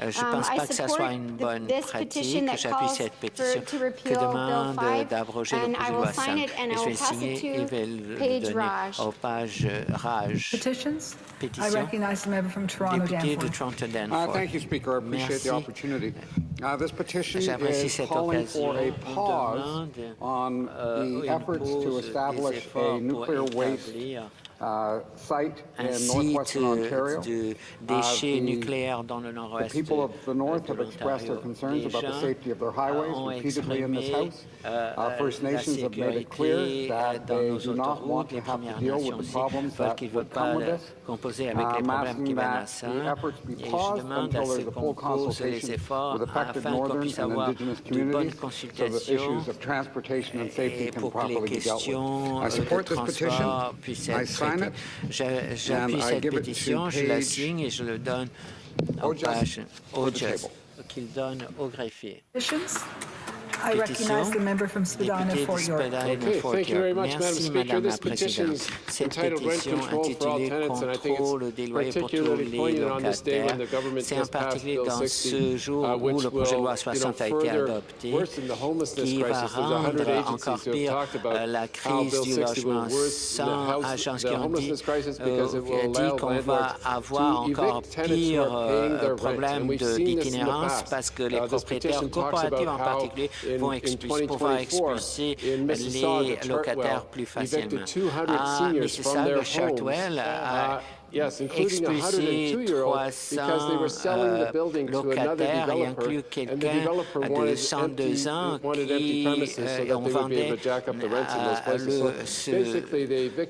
Je ne pense pas que ça soit une bonne pratique. J'appuie cette pétition qui demande d'abroger le projet de loi 5. Et je vais le signer et vais le donner aux pages Raj. Petitions? Pétition. I recognize the member from Toronto, Député de Danforth. Toronto Danforth. Thank you, Speaker. I appreciate the opportunity. This petition J'apprécie is cette calling occasion. for a On pause demande on the efforts to establish a nuclear waste site in northwestern Ontario. de déchets nucléaires dans le nord-ouest The people of the north de have expressed their l'Ontario. concerns about the safety of their highways Ont repeatedly in this exprimé House. First Nations have made it clear that dans they nos do not want autoroutes. to Les have to Premières deal Nations with the aussi problems veulent that qu'ils ne veulent would come pas with this. composer avec les I'm problèmes qui asking viennent à that ça. the efforts be Et je paused demande à until ce there's a qu'on full pose les consultation efforts with affected afin qu'on northern puisse and avoir Indigenous de bonnes communities so that consultations issues of transportation and safety et can pour que les properly be dealt with. questions I de support this petition. transport puissent I être sign traitées. it. J'appuie and I cette give it to pétition, je la page signe et je le donne aux Ojas pages for the Ojas, table. qu'il donne au greffier. Petitions? I recognize the member from Spadina, Député de Fort York. Spadina, Fort Thank you very York. much, Madam Merci, Speaker. Madame la This petition Présidente. is Cette entitled Rent pétition Control for All intitulée Tenants, and I think Contrôle it's des loyers pour tous particularly les poignant on this day when locataires. the government C'est en just passed particulier Bill dans 60, ce jour où which le projet de will, loi 60 a été further adopté, worsen the homelessness qui va crisis. There's 100 rendre agencies encore who have pire talked about la how crise Bill du 60 will logement. worsen 100 agences qui ont dit, homelessness crisis because it will dit allow qu'on va landlords avoir to encore evict tenants who pire are paying their rent. problème And we've seen this in the d'itinérance past. parce que les This propriétaires petition talks coopératifs about en how particulier vont pouvoir expulser les locataires plus facilement. À Mississauga, Chartwell a expulsé 300 locataires et inclut quelqu'un de 102 ans qui on vendait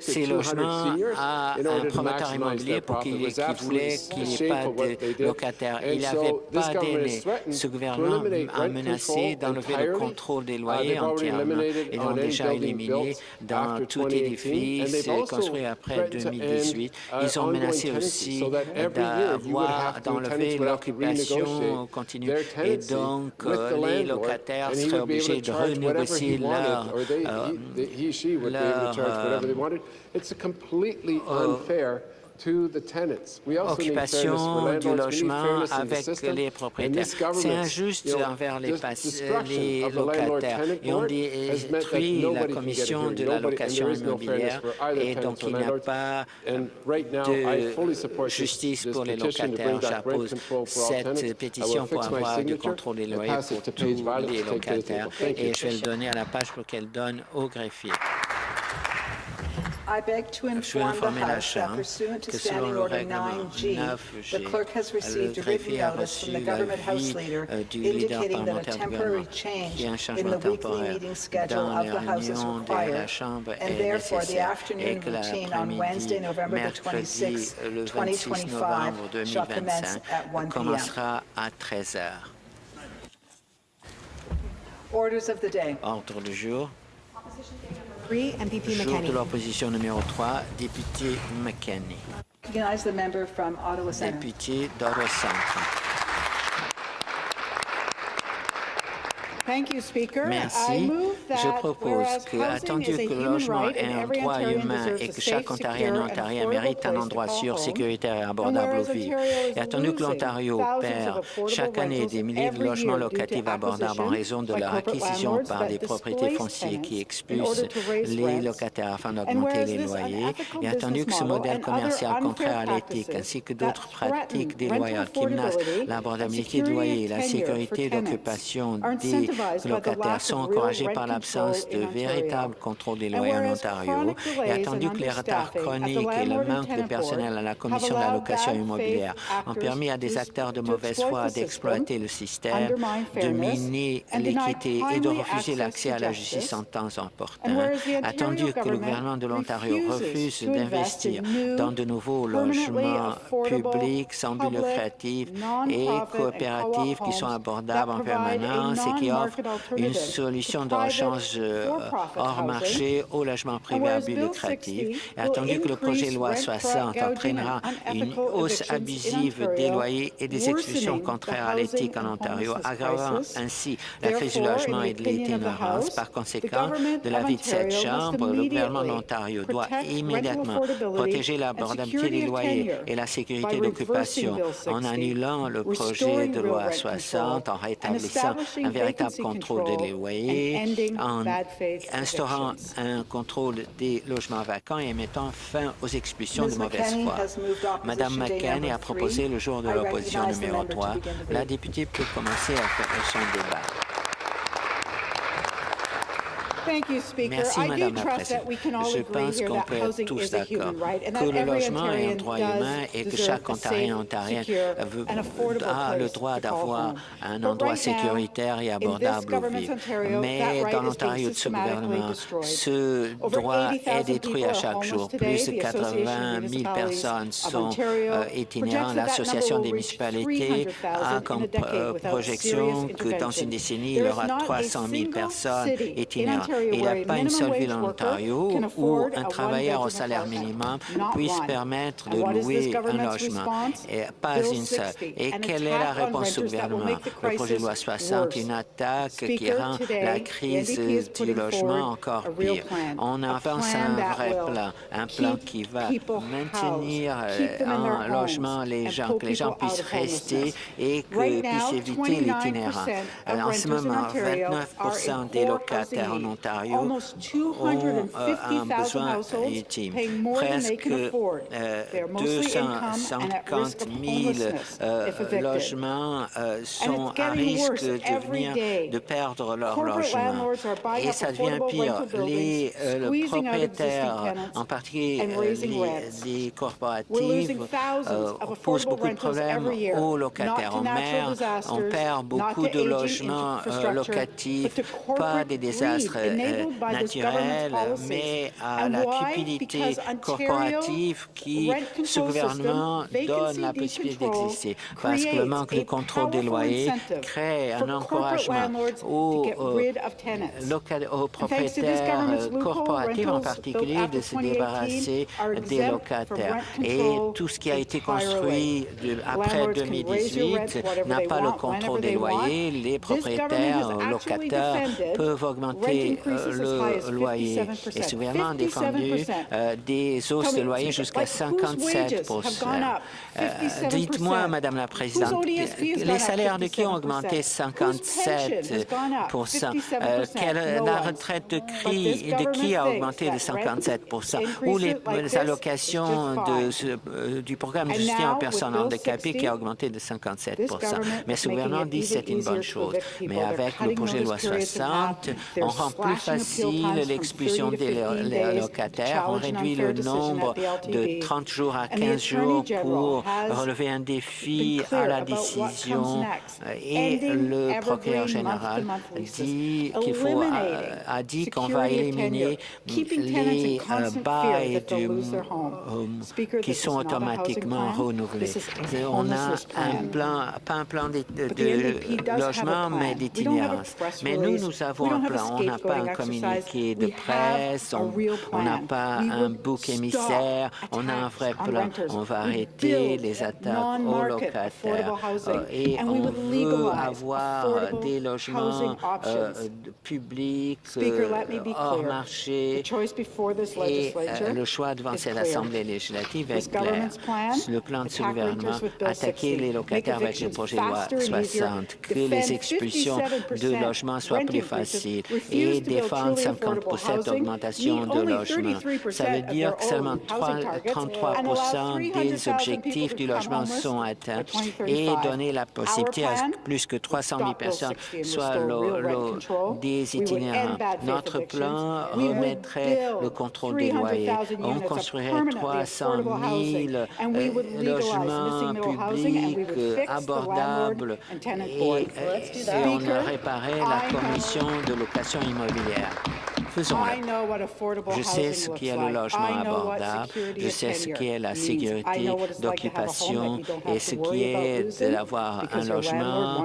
ces logements à un promoteur immobilier pour qu'il voulait qu'il n'y ait pas de locataires. Il n'avait pas d'aînés. Ce gouvernement a menacé d'enlever le contrôle des loyers entièrement. Ils l'ont déjà éliminé dans tout édifice construit après 2018. Ils ont menacé aussi d'enlever l'occupation continue et donc les locataires seraient obligés de renégocier leur occupation du logement avec les propriétaires. C'est injuste envers les locataires. Et on détruit la commission de la location immobilière et donc il n'y a pas de justice pour les locataires. J'appose cette pétition pour avoir du contrôle des loyers pour tous les locataires et je vais le donner à la page pour qu'elle donne au greffier. I beg to inform the House that pursuant to Standing Order 9G, the clerk has received a written notice from the Government House Leader indicating that a temporary change in the weekly meeting schedule of the House is required, and therefore the afternoon routine on Wednesday, November the 26th, 2025, shall commence at 1 p.m. Orders of the day. Ordre du jour. MPP Jour McKenney. de l'opposition numéro 3, député McKenney. Recognize the member from Ottawa Centre. Député d'Ottawa Centre. Thank you, Speaker. Merci. Je propose que, attendu que le logement est un droit humain et que chaque Ontarien et Ontarien mérite un endroit sûr, sécuritaire et abordable où vivre, et attendu que l'Ontario perd chaque année des milliers de logements locatifs abordables en raison de leur acquisition par des propriétés foncières qui expulsent les locataires afin d'augmenter les loyers, et attendu que ce modèle commercial contraire à l'éthique ainsi que d'autres pratiques déloyales qui menacent l'abordabilité du loyer et la sécurité d'occupation des locataires sont encouragés par l'absence de véritable contrôle des loyers en Ontario et attendu que les retards chroniques et le manque de personnel à la Commission de la location immobilière ont permis à des acteurs de mauvaise foi d'exploiter le système, de miner l'équité et de refuser l'accès à la justice en temps opportun, attendu que le gouvernement de l'Ontario refuse d'investir dans de nouveaux logements publics sans but lucratif et coopératifs qui sont abordables en permanence et qui offrent offre une solution d'urgence hors marché au logement privé à but lucratif. Et attendu que le projet de loi 60 entraînera une hausse abusive des loyers et des expulsions contraires à l'éthique en Ontario, aggravant ainsi la crise du logement et de l'itinérance. Par conséquent, de l'avis de cette Chambre, le gouvernement de l'Ontario doit immédiatement protéger l'abordabilité des loyers et la sécurité d'occupation en annulant le projet de loi 60, en rétablissant un véritable contrôle des loyers, en instaurant un contrôle des logements vacants et mettant fin aux expulsions de mauvaise foi. Madame McCann a proposé le jour de l'opposition numéro 3. La députée peut commencer à faire son débat. Merci, Madame la Présidente. Je pense qu'on peut être tous d'accord que le logement est un droit humain et que chaque Ontarien a le droit d'avoir un endroit sécuritaire et abordable où vivre. Mais dans l'Ontario de ce gouvernement, ce droit est détruit à chaque jour. Plus de 80 000 personnes sont itinérantes. L'Association des municipalités a comme projection que dans une décennie, il y aura 300 000 personnes itinérantes. Il n'y a pas une seule ville en Ontario où un travailleur au salaire minimum puisse permettre de louer un logement. Et pas une seule. Et quelle est la réponse du gouvernement? Le projet de loi 60, une attaque qui rend la crise du logement encore pire. On avance un plan qui va maintenir en logement les gens, que les gens puissent rester et que puissent éviter l'itinérance. En ce moment, 29% des locataires en Ontario ont un besoin ultime. Presque 250 000 logements sont à risque de perdre leur logement. Et ça devient pire. Les propriétaires, en particulier les corporatifs, posent beaucoup de problèmes aux locataires. On perd beaucoup de logements locatifs, pas des désastres naturelle, mais à la cupidité corporative qui, ce gouvernement, donne la possibilité d'exister. Parce que le manque de contrôle des loyers crée un encouragement aux propriétaires corporatifs, en particulier, de se débarrasser des locataires. Et tout ce qui a été construit après 2018 n'a pas le contrôle des loyers. Les propriétaires locataires peuvent augmenter le loyer. Et ce gouvernement a défendu des hausses de loyer jusqu'à 57 Dites-moi, Madame la Présidente, les salaires de qui ont augmenté 57 La retraite de qui a augmenté de 57 ou les allocations du programme de soutien aux personnes handicapées qui a augmenté de 57 Mais ce gouvernement dit que c'est une bonne chose. Mais avec le projet de loi 60, on rend plus facile l'expulsion des locataires. On réduit le nombre de 30 jours à 15 jours pour relever un défi à la décision. Et le procureur général a dit qu'on va éliminer les bails qui sont automatiquement renouvelés. On a un plan, pas un plan de logement, mais d'itinérance. Mais nous avons un plan. On n'a pas un communiqué de presse, on n'a pas un bouc émissaire, on a un vrai plan. On va arrêter les attaques aux locataires et on veut avoir des logements publics hors marché et le choix devant cette Assemblée législative est clair. Le plan de ce gouvernement, attaquer les locataires avec le projet de loi 60, que les expulsions de logements soient plus faciles et défendre 50% d'augmentation de logements. Ça veut dire que seulement 33 des objectifs du logement sont atteints et donner la possibilité à plus que 300 000 personnes soient des itinérants. Notre plan remettrait le contrôle des loyers. On construirait 300 000 logements publics abordables et on réparait la commission de location immobilière. Faisons-le. Je sais ce qu'est le logement abordable, je sais ce qu'est la sécurité d'occupation et ce qui est d'avoir un logement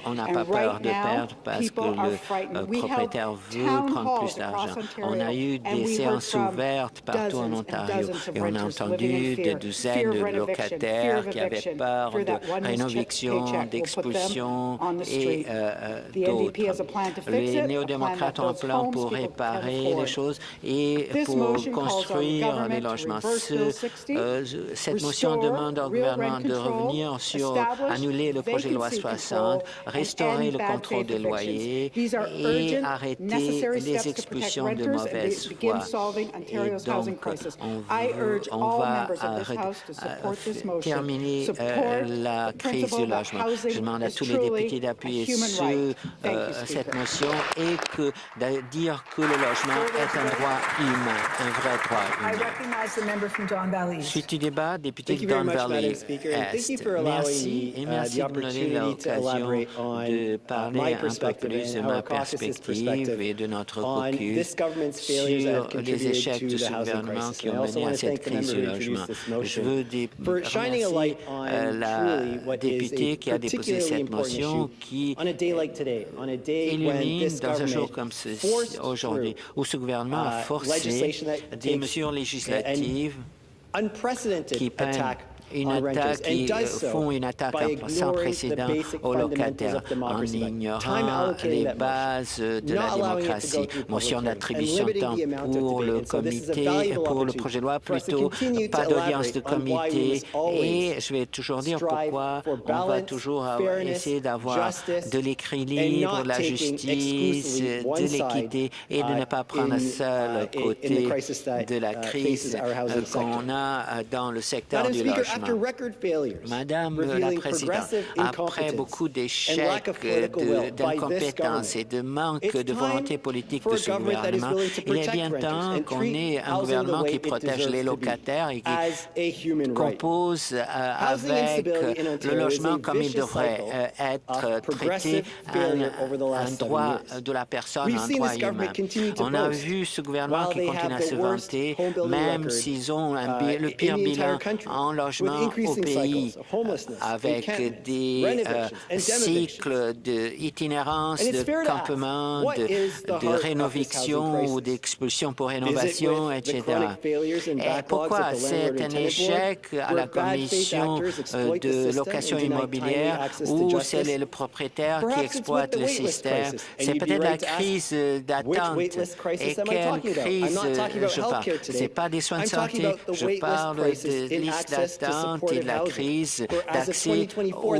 qu'on n'a pas peur de perdre parce que le propriétaire veut prendre plus d'argent. On a eu des séances ouvertes partout en Ontario et on a entendu des douzaines de locataires qui avaient peur de rénoviction, d'expulsion et d'autres. Les néo-démocrates ont un plan pour réparer les choses et pour construire les logements. Cette motion demande au gouvernement de revenir sur annuler le projet de loi 60, restaurer le contrôle des loyers et arrêter les expulsions de mauvaise foi. Et donc, on va terminer la crise du logement. Je demande à tous les députés d'appuyer sur cette motion et de dire que le logement est un droit humain, un vrai droit humain. Suite du débat, député de Don Valley Est. Merci et merci de me donner l'occasion de parler un peu plus de ma perspective et de notre caucus sur les échecs de ce gouvernement qui ont mené à cette crise du logement. Je veux remercier la députée qui a déposé cette motion qui illumine dans un jour comme aujourd'hui où ce gouvernement a forcé des mesures législatives qui peinent une attaque, qui font une attaque sans précédent aux locataires en ignorant les bases de la démocratie. Motion d'attribution de temps pour le comité, pour le projet de loi, plutôt pas d'audience de comité. Et je vais toujours dire pourquoi on va toujours essayer d'avoir de l'équilibre, de la justice, de l'équité et de ne pas prendre un seul côté de la crise qu'on a dans le secteur du logement. Madame la Présidente, après beaucoup d'échecs, d'incompétence et de manque de volonté politique de ce gouvernement, il est bien temps qu'on ait un gouvernement qui protège les locataires et qui compose avec le logement comme il devrait être traité un droit de la personne, un droit humain. On a vu ce gouvernement qui continue à se vanter, même s'ils ont le pire bilan en logement au pays, avec des cycles d'itinérance, de campement, de rénoviction ou d'expulsion pour rénovation, etc. Et pourquoi c'est un échec à la commission de location immobilière où c'est le propriétaire qui exploite le système? C'est peut-être la crise d'attente. Et quelle crise je parle? Ce n'est pas des soins de santé, je parle de liste d'attente et de la crise d'accès au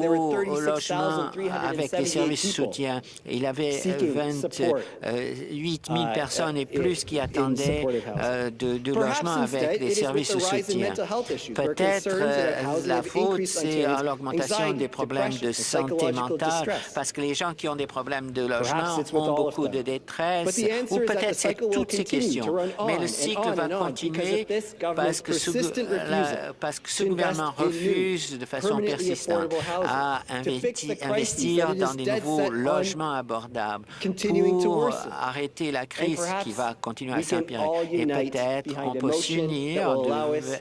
logement avec des services de soutien. Il y avait 28 000 personnes et plus qui attendaient de logement avec des services de soutien. Peut-être la faute, c'est l'augmentation des problèmes de santé mentale, parce que les gens qui ont des problèmes de logement ont beaucoup de détresse, ou peut-être c'est toutes ces questions. Mais le cycle va continuer parce que ce gouvernement refuse de façon persistante à investir dans des nouveaux logements abordables pour arrêter la crise qui va continuer à s'empirer. Et peut-être on peut s'unir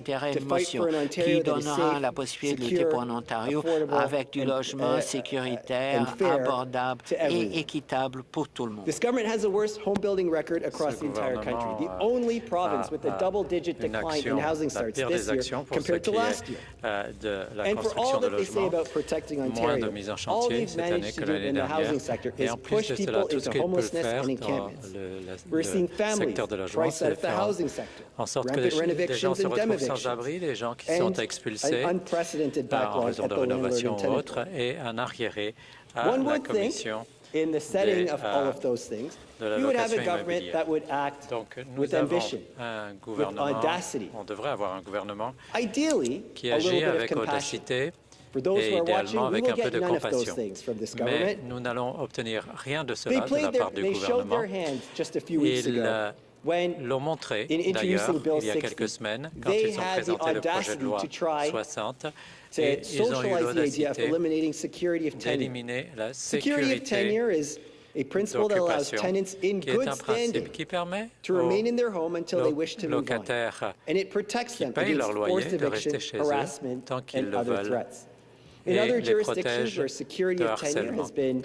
derrière une motion qui donnera la possibilité pour un Ontario avec du logement sécuritaire, abordable et équitable pour tout le monde. This government has the worst home building record across the entire country, the only province with a double-digit decline in housing starts this year compared to last year. And for all that they say about protecting Ontario, all they've managed to do in the housing sector is push people into homelessness and encampments. We're seeing families priced out of the housing sector, rampant rent evictions and dem evictions, and an unprecedented backlog at the landlord and tenant board. One would think, in the setting of all of those things, we would have a government that would act with ambition, with audacity. Ideally, a little bit of compassion. For those who are watching, we will get none of those things from this government. They played they showed their hand just a few weeks ago when, in introducing Bill 60, they had the audacity to try to socialize the idea of eliminating security of tenure. Security of tenure is a principle that allows tenants in qui est good un principe standing qui permet to remain in their home until they wish to move on. locataires And it protects qui them payent against leur loyer forced de eviction, rester chez eux harassment, tant qu'ils and le other veulent threats. In et other les jurisdictions protège where security de of tenure harcèlement. has been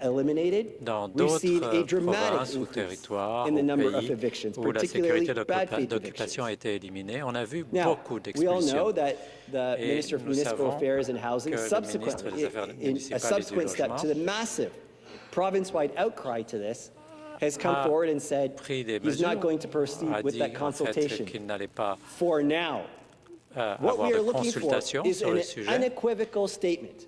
eliminated, Dans we've seen a d'autres dramatic provinces ou increase territoires in the au number of pays evictions, où la particularly sécurité bad faith d'occupation evictions. a été éliminée, on a vu Now, beaucoup we all know d'expulsions. that the Et Minister of nous Municipal savons Affairs and Housing, que le ministre des Affaires in a municipales et du subsequent step logement to the massive province-wide outcry to this, has come a forward and said pris des he's mesures, not going to proceed a with dit that en fait consultation qu'il n'allait pas for now. What avoir we de are looking for consultation is sur an le sujet unequivocal statement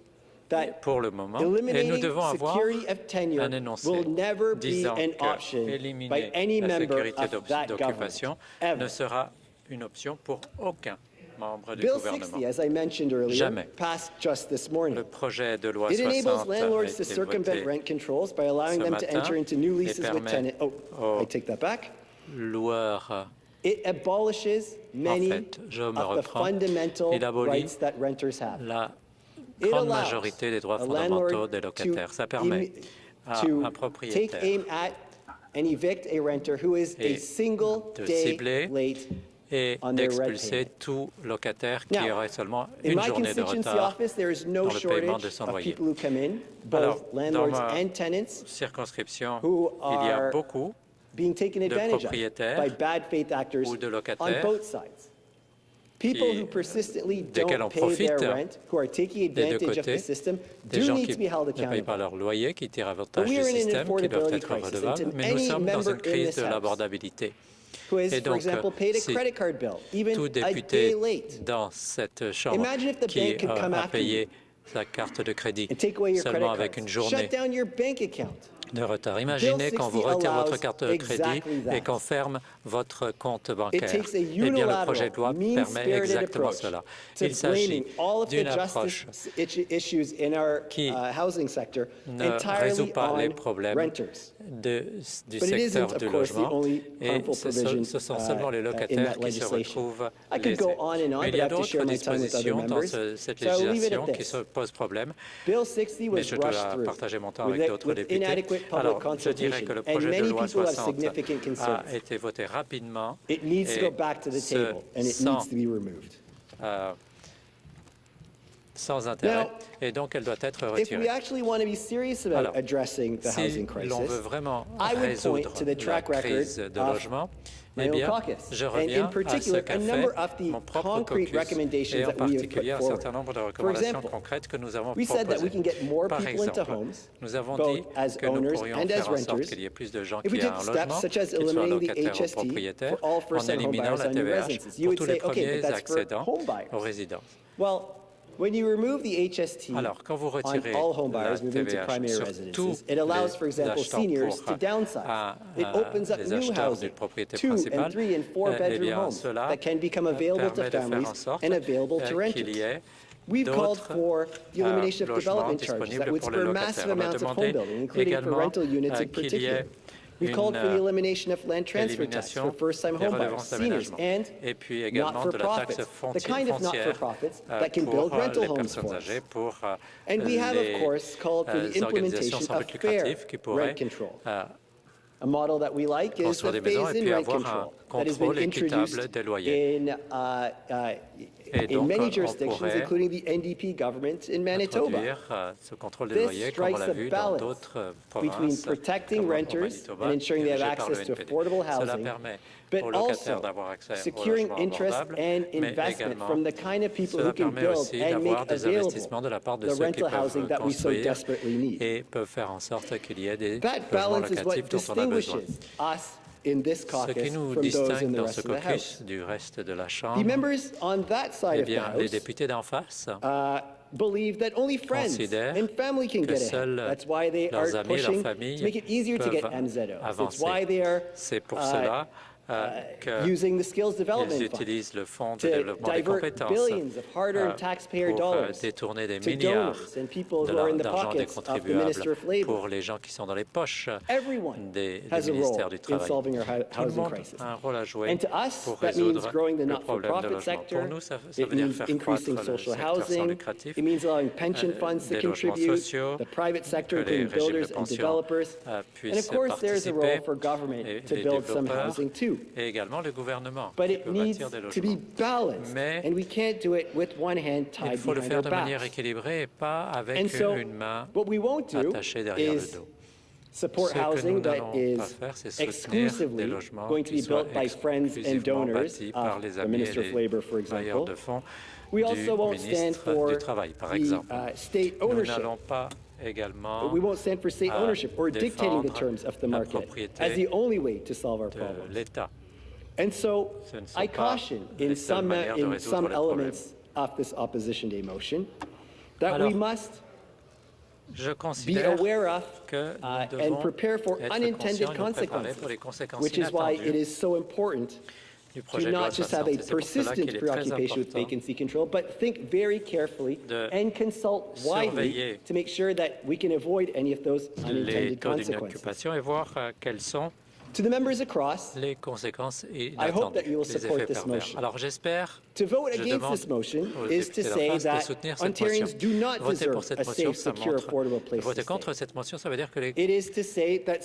that pour le moment, et nous eliminating devons avoir security of tenure un énoncé will never be disant an que option by éliminer any la member sécurité of that d'occupation government, ne ever. sera une option pour aucun membre du Bill gouvernement. 60, as I mentioned earlier, Jamais. passed just this morning. Le projet de loi It 60 enables a landlords to été circumvent voté rent controls by allowing ce them to matin enter into new et leases with permet tenants. Oh, aux I take that back. loueurs. It abolishes many fait, je me of the reprends. fundamental Il abolit rights that renters have. La It grande allows majorité des droits a fondamentaux landlord des locataires. Ça permet à to un take propriétaire aim at and evict a renter who is a Et single de day cibler late et on their rent d'expulser payment. tout locataire qui Now, aurait seulement in une my journée de constituency retard office, there is no dans le paiement shortage de son of loyer. people who come in, Alors, both dans landlords ma and tenants, circonscription, who il y a are beaucoup being taken advantage of propriétaires by bad faith actors ou de on locataires both sides. People who persistently desquels on don't pay their profite rent, who are taking des deux advantage of the côtés, system, des do gens need qui to be held ne payent pas accountable. leur loyer, qui tirent But avantage we du are in an système, qui doivent affordability être crisis, redevables, and mais nous any sommes dans member une in crise this de House l'abordabilité. who has, Et for donc, example, paid a si credit card bill, even tout a day député late, dans cette chambre Imagine if the qui bank could come a after payé sa carte de crédit and take away your credit seulement avec cards, une journée shut down your bank account. de retard. Imaginez quand vous retirez votre carte de crédit exactly that. et qu'on ferme votre compte It bancaire. takes a Eh bien, le unilateral, projet de loi permet mean-spirited exactement approach cela. to Il s'agit blaming all of the d'une approche justice issues in our qui housing sector ne entirely résout pas les on problèmes renters. du But it isn't, secteur du of course, the logement. only Et harmful provision ce sont seulement les in locataires that qui se legislation. retrouvent I could go lésés. on and on, Mais but il I y a have to share d'autres my time with other dispositions dans members. cette So I'll leave it législation at qui se this. posent problème. Bill 60 Mais was je rushed dois through partager mon temps avec d'autres with députés. inadequate public Alors, je dirais consultation, que le and projet de many loi people have 60 significant a concerns. été voté rapidement It needs to et go back to the table, and it sans, needs to be removed. sans intérêt, Now, et donc elle doit être If we retirée. actually want to be serious about Alors, addressing the Si housing l'on veut crisis, vraiment I would point résoudre to the la track record crise de of logement, my eh own bien, caucus, je and reviens in à ce particular, qu'a a fait number of the mon propre concrete caucus, recommendations et en that we have particulier put un forward. certain nombre de For recommandations example, concrètes que nous avons we said that we proposées. can get more Par people into exemple, homes, nous avons both dit as que nous owners pourrions and faire as en sorte renters, qu'il y ait plus de gens if we qui aient took un steps logement, such as qu'ils soient eliminating the locataires ou HST propriétaires, for all en first-time éliminant homebuyers la on new TVH residences. You pour would tous les say, okay, but premiers that's for accédants home aux buyers. résidences. Well, when you remove the HST Alors, quand vous on retirez all home la buyers moving to TVH primary sur residences, tous it allows, for les example, achetants seniors pour to downsize. It opens up les new acheteurs housing, d'une propriété 2 principale, and 3 and 4 eh bedroom bien, homes cela that can become available to permet de faire en families sorte and available to qu'il y renters. ait We've called d'autres for the elimination of logements development charges that disponibles would pour les spur locataires. massive On a amounts of demandé home building, including for également rental units in qu'il y particular. ait We've called for the une elimination of land transfer tax for first-time des home buyers, redevances seniors, d'aménagement. and Et puis également de la taxe not-for-profits, the kind of foncière not-for-profits that can pour build rental les homes personnes for us. âgées, pour And we have, of course, called for the les organisations implementation sans of but fair lucratif qui rent pourraient control. A model that we like is construire the des maisons et phased-in puis rent avoir control un that has been contrôle équitable introduced des loyers. Et in donc, many on jurisdictions, pourrait including the NDP government in Manitoba. introduire ce contrôle des This loyers comme on strikes l'a a vu dans balance d'autres between provinces protecting comme au renters Manitoba, and ensuring they have dirigé par le access to NPD. affordable Cela housing, permet but aux locataires also d'avoir accès au securing logement interest abordable, and mais investment également from the kind of people who cela can permet build aussi and d'avoir make des available investissements de la part de the ceux qui rental housing peuvent that we so construire desperately need. et peuvent faire en sorte qu'il y ait des That logements balance is what locatifs dont on a besoin. distinguishes us in this Ce caucus qui nous from those in distingue the dans rest ce of the House. caucus du reste de la The Chambre, members on that side eh of the bien, les House députés d'en face believe that only friends considèrent and family can que get ahead. seuls That's why they are leurs amis et leurs pushing familles to make it easier to get peuvent NZOs. It's avancer. why they are C'est pour cela using the Skills Development qu'ils Fund utilisent le Fonds de to développement des divert compétences billions of hard-earned taxpayer pour dollars détourner des to milliards donors and people who are in the d'argent des pockets of the Minister contribuables of Labour. pour les gens qui sont dans les poches Everyone des has a role ministères du in Travail. solving our Tout le housing monde crisis. a un rôle à jouer And to us, pour that means résoudre growing the le problème de not-for-profit logement. sector. Pour nous, ça It veut dire means faire increasing croître le social secteur sans housing. lucratif, It means allowing pension funds to des logements contribute, sociaux, the private sector, que les including régimes de builders and pension developers. And of puissent course, there's a role participer, for government et to les build some développeurs, housing too. et également le gouvernement But qui it peut needs bâtir des to be logements. balanced, Mais and we can't do it with one hand il tied faut le behind faire our de manière backs. équilibrée et pas avec And so, une main what we won't do attachée derrière le is dos. support Ce que nous housing that n'allons is pas faire, c'est soutenir exclusively des logements going to qui be built soient by friends and exclusivement donors bâtis par of les the amis et Minister of les Labour, for bailleurs example. de fonds We du also won't stand ministre for du Travail, par the exemple. state Nous ownership. n'allons pas également We won't stand for state ownership or dictating the défendre terms of the la market propriété as the only way to solve our de problems. l'État. And so Ce ne sont I pas caution les in seules manières de résoudre some les problèmes. elements of this opposition day motion that Alors, we must Je be considère aware of que nous and devons prepare for être unintended conscients et nous préparer pour les consequences, conséquences which is why it inattendues is so important du to projet de loi not just have a 60. C'est pour cela qu'il persistent est très preoccupation with important vacancy control, but think very carefully de and consult widely surveiller to make sure that we can avoid any of those les unintended taux consequences. d'inoccupation et voir quelles sont To the members across, les conséquences I hope that inattendues, you will les support effets this pervers. motion. Alors j'espère, to vote je against demande this motion aux is to députés d'en say face de that soutenir cette Ontarians motion. do not Voter pour deserve cette a motion, safe, ça secure, montre. affordable place to Voter stay. contre cette motion, ça veut dire que les It is to say that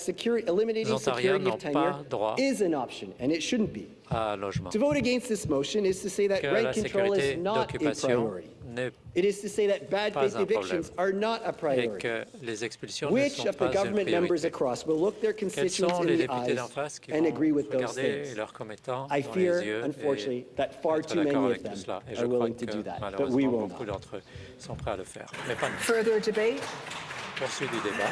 eliminating Ontariens security n'ont of tenure pas droit is an option, and it shouldn't be. à un logement. To vote against this motion is to say that Que rent la control sécurité is not a d'occupation priority. n'est It is to say that bad pas faith un problème. evictions are not a et priority. que les expulsions ne Which sont of the pas une government members priorité. across will look their Quels constituents sont in les the députés eyes d'en face qui and vont agree with those regarder things? leurs commettants I dans fear, les yeux unfortunately, et that far être too d'accord many avec of tout them cela. Et je are crois willing to que do that, but we malheureusement will beaucoup not. d'entre eux sont prêts à le faire. Mais pas nous. Further debate? Poursuite du débat.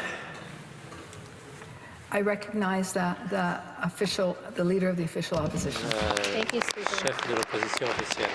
I recognize the leader of the official opposition. Thank you, Speaker. Chef de l'opposition officielle.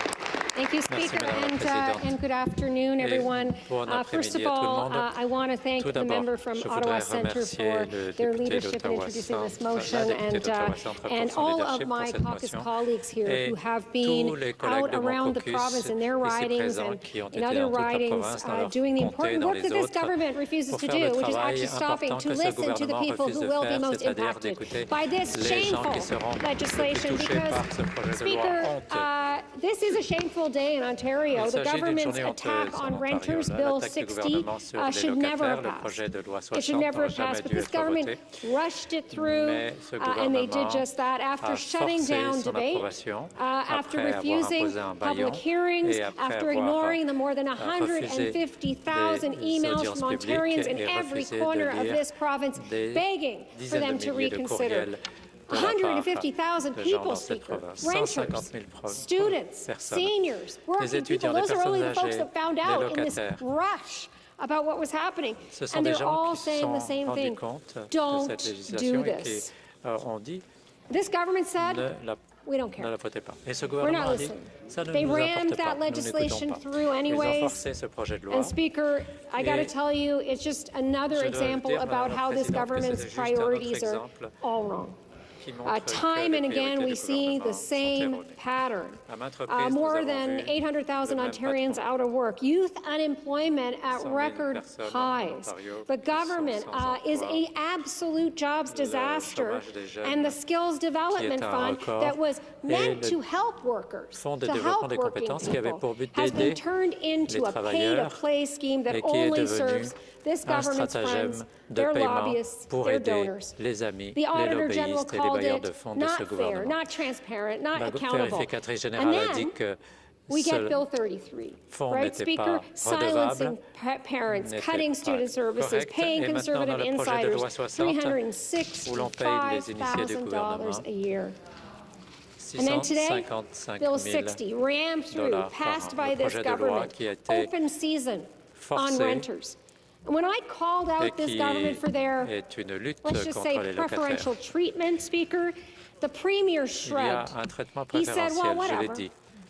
Thank you, Merci, Speaker, Madame la Présidente. and good afternoon, Et everyone. bon First après-midi of à tout le all, monde. I want to thank Tout the d'abord, member from je Ottawa voudrais Centre remercier for le their député leadership in d'Ottawa introducing this Centre, la motion, députée d'Ottawa Centre pour and son all leadership of pour my cette caucus motion. colleagues here Et who have tous been les collègues out de mon around the caucus province in their ici ridings présents and qui ont in été other dans toute la ridings, province, dans leur doing the comté, important dans work les that this autres, government refuses pour to faire le do, which is travail actually stopping important to que ce listen to the gouvernement people refuse who de will be faire, most c'est-à-dire impacted d'écouter by this les gens shameful qui seront le plus legislation. touchés Because, par ce projet de loi Speaker, honteux. this is a shameful day in Ontario. Il The s'agit d'une government's journée attack honteuse en on Ontario. renters, Bill L'attaque du 60, gouvernement sur les should never locataires, have le passed. projet de loi It should 60 never n'aurait have jamais passed, but dû this être government voté. rushed it through, Mais ce and they did gouvernement just that after a shutting forcé down son debate, approbation, after après avoir refusing imposé un public bâillon hearings, et après after avoir ignoring the more than refusé 150,000 des emails audiences from Ontarians in publiques et every refusé de corner of lire this province, des begging for dizaines them de to milliers de reconsider. courriels de la part 150,000 de gens people, dans cette Speaker, province. 150 000 renters, students, personnes, seniors, working des étudiants, people. des Those are only the personnes folks âgées, that found des out in this locataires. rush about what was happening. Ce sont And des they're gens all qui se saying sont the same rendus thing. compte de Don't cette do législation et qui this. ont dit This government said, we don't ne care. la votez pas. Et ce We're gouvernement not a dit, listening. ça ne They nous rammed importe pas, that nous n'écoutons legislation pas. through Ils ont anyways. forcé ce projet de loi. And Speaker, I got to Et tell you, it's just another je dois example dire, about Madame la how this Présidente, que government's c'est juste un autre priorities are exemple all wrong. qui montre que Time les and again, priorités we du see the gouvernement sont same erronées. pattern. À maintes reprises, nous More avons than vu 800,000 le même Ontarians patron. out of work. Youth unemployment at 100,000 record personnes en highs. Ontario The qui sont government sans is emploi. a absolute jobs disaster. chômage des jeunes And the Skills Development un Fund record. that was meant Et to le help workers, Fonds de to développement help des working compétences qui avait people, pour but has been d'aider turned into les a travailleurs pay-to-play scheme that et qui est only devenu serves this un government's stratagème friends, de their paiement lobbyists, pour their aider donors. les amis, The les Auditor General lobbyistes et les called bailleurs de it fonds de ce not fair, gouvernement. not transparent, not La accountable. vérificatrice And générale a dit then que we get ce Bill 33, fonds right, n'était Speaker? pas Silencing redevable, parents, n'était cutting pas student services, correct. paying Et maintenant, dans conservative le projet de loi insiders 60, où l'on paye les initiés du $365,000 gouvernement, a year. And then today, 655 Bill 000 60, rammed through, dollars par passed an. by Le this projet de loi government, qui a été open season on forcé renters. And when I called et out this qui government for their, est une lutte let's just say, contre les preferential locataires. treatment, Speaker, the Premier Il y a shrugged. un traitement He said, well, préférentiel, je l'ai whatever. dit.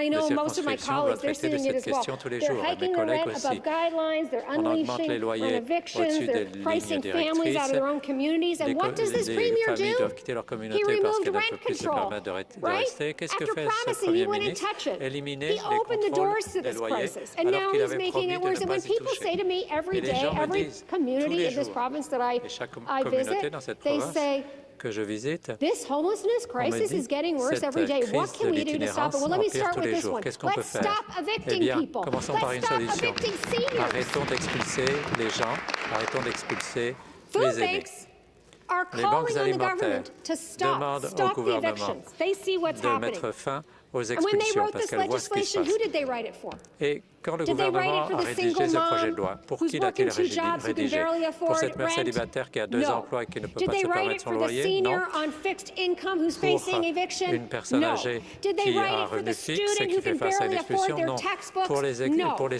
I know most of my circonscriptions colleagues, doit they're traiter de seeing it cette as well. question tous les They're jours. Mes hiking the collègues rent aussi. above guidelines, they're On augmente unleashing les on loyers evictions, au-dessus des they're lignes pricing families out of their own communities. And what does this Les premier familles do? doivent quitter leur He communauté parce removed qu'elle ne rent peut plus se control, permettre de right? rester. Qu'est-ce que After fait ce promising he Premier wouldn't ministre? touch it. Éliminer He les opened the contrôles doors to des this loyers crisis. And alors now qu'il he's avait making promis it de worse. ne And pas when y people toucher. say to me every Et les day, gens me every disent tous community les in this jours, province that I et chaque visit, communauté dans cette they province say, que je visite, This homelessness on me crisis dit is getting worse cette every day. What crise can de we do to stop l'itinérance it? Well, let me empire start tous with les this jours. one. Qu'est-ce qu'on peut Let's faire? stop Eh evicting bien, people. commençons par une Let's stop solution. evicting seniors. Arrêtons d'expulser les gens, arrêtons d'expulser Food les aînés. banks are Les banques calling on the alimentaires government to demandent au stop the gouvernement evictions. They see what's de happening. mettre fin aux And when they expulsions wrote parce this qu'elles voient ce qui se legislation, passe. who did they write it for? Et quand le Did they write gouvernement it for a the rédigé single ce projet de mom loi, pour who's qui l'a-t-il working 2 jobs who can rédigé? barely Pour afford cette mère rent? célibataire qui a 2 No. emplois et qui ne peut Did pas they se write permettre it son for the loyer? senior Non. on fixed income who's Pour facing eviction? une personne No. âgée Did they qui write a un it for the revenu fixe et student qui who fait can face à une barely afford expulsion? their Non. textbooks? Pour les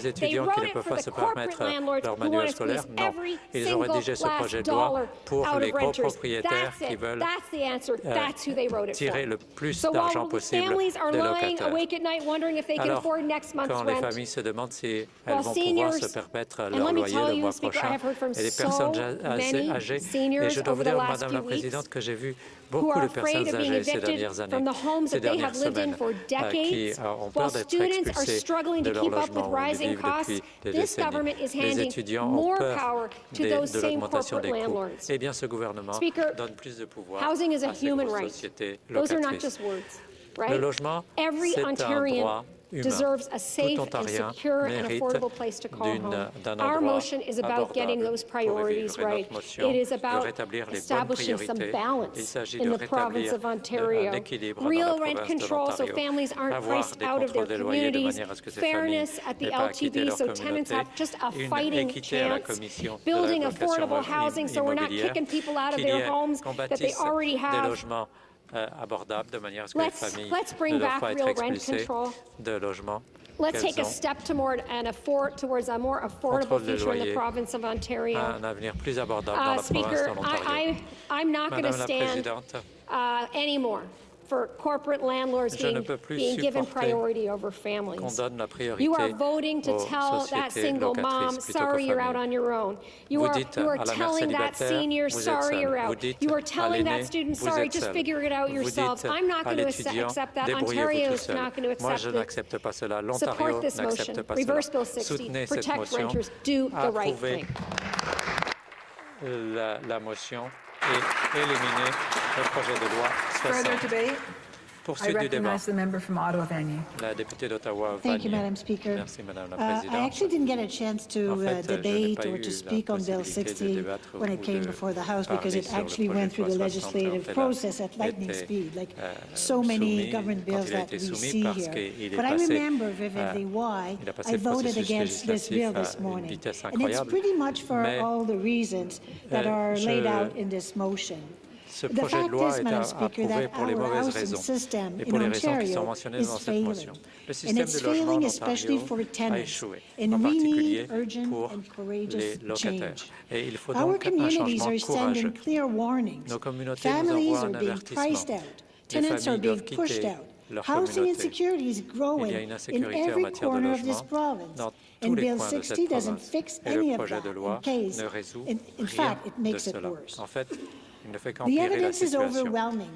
They étudiants wrote qui ne it peuvent for pas the se corporate permettre landlords leur who want manuel to scolaire? squeeze Non. every Ils ont single rédigé ce last projet de loi dollar pour out les of gros renters. propriétaires That's qui it. veulent That's the answer. That's who they wrote it tirer for. le plus So d'argent while possible families are des lying locataires. awake at night wondering if they can Alors, afford next month's quand les rent, familles se demandent si elles well, vont pouvoir se seniors, permettre and leur let me loyer tell le you, mois Speaker, I prochain, have heard from et les so personnes many âgées, et seniors je dois vous over the dire, last Madame few la weeks Présidente, que j'ai vu who beaucoup are de afraid personnes of being âgées ces evicted dernières années, from the homes ces that they dernières have lived in semaines, for qui decades, ont while peur d'être students are expulsés struggling de to leur keep up with logement où ils rising vivent costs. depuis des This décennies. government is Les handing étudiants ont more peur power to those de same l'augmentation corporate des coûts. landlords. Eh bien, ce gouvernement Speaker, donne plus de pouvoir housing is a à ces human grosses right. sociétés Those are not locatrices. just words, Le right? logement, Every c'est un Ontarian droit humain. deserves a Tout safe and Ontarien secure and mérite affordable place to call home. d'un Our endroit motion is about getting abordable those pour y priorities vivre. Et right. notre motion It is veut about rétablir les bonnes establishing some priorités. Il balance s'agit in de the province rétablir of un Ontario. équilibre dans Real la rent province de control so l'Ontario. families aren't Avoir priced des out of their contrôles des loyers de communities. manière à ce que ces Fairness familles at the n'aient pas à quitter LTV leur so tenants communauté. have just a Une fighting équité à la chance. commission de Building la affordable location housing so we're not immobilière kicking people out of qu'il y their ait homes qu'on that they bâtisse already des have. logements abordables de manière à ce que les familles Let's ne bring doivent back pas être real rent expulsées control. de logements Let's take a qu'elles ont. step towards a more affordable Contrôle des future in the loyers, province of Ontario. un avenir plus abordable dans la province Speaker, de l'Ontario. I'm not going to Madame la stand Présidente, anymore for corporate landlords je ne peux plus being given supporter priority over qu'on families. donne la priorité You are voting to aux tell that sociétés single mom, locatrices plutôt qu'aux sorry, you're out familles. on your own. You Vous are dites à la mère telling that célibataire, senior, vous êtes sorry, seul. you're Vous out. dites You are à telling l'aîné, that student, vous sorry, êtes just seul. figure it out Vous yourselves. dites I'm not à going to l'étudiant, accept that. débrouillez-vous Ontario tout is seul. not going to Moi, accept je it. n'accepte pas cela. Support L'Ontario this motion. n'accepte pas Reverse cela. Bill 60. Soutenez cette Protect motion. renters. Do the right Approuvez thing. la motion et éliminer le projet de loi Further 60. debate? I Poursuite du débat. recognize the member from Ottawa-Vanier. La députée d'Ottawa, Thank you, Vanier. Madam Speaker. Merci, Madame la I Présidente. actually didn't get a chance to En fait, je n'ai debate pas or eu to la speak on Bill possibilité de 60 débattre when it ou came de before the House because parler it sur le actually projet went de through the loi 60 legislative quand process at il lightning était, speed, like so many soumis, government quand bills il a that été we soumis see parce here. qu'il est But I passé, remember vividly why il a passé I le voted processus against this bill législatif this à une morning. vitesse And it's incroyable. pretty much for Mais, all the reasons that are laid out in this motion. Ce The projet de fact loi is, est Madam Speaker, approuvé that pour les our mauvaises housing raisons system et in pour les raisons qui sont Ontario mentionnées is dans cette failing. motion. Le And système it's de logement failing especially d'Ontario for a tenants. échoué, And en we particulier need urgent pour and courageous les locataires. change. Et il faut Our donc un communities changement are sending courageux. clear warnings. Nos communautés nous Families envoient are un being avertissement. priced out. Les Tenants are familles being doivent pushed quitter out. leur Housing communauté. insecurity is growing Il y a une in insécurité en every matière de corner of this logement province. dans tous And les Bill coins de 60 cette doesn't province. fix Et any le of projet that. de In loi case, ne résout in rien fact, it de makes it cela. worse. En fait, il ne fait The qu'empirer la evidence is situation. overwhelming.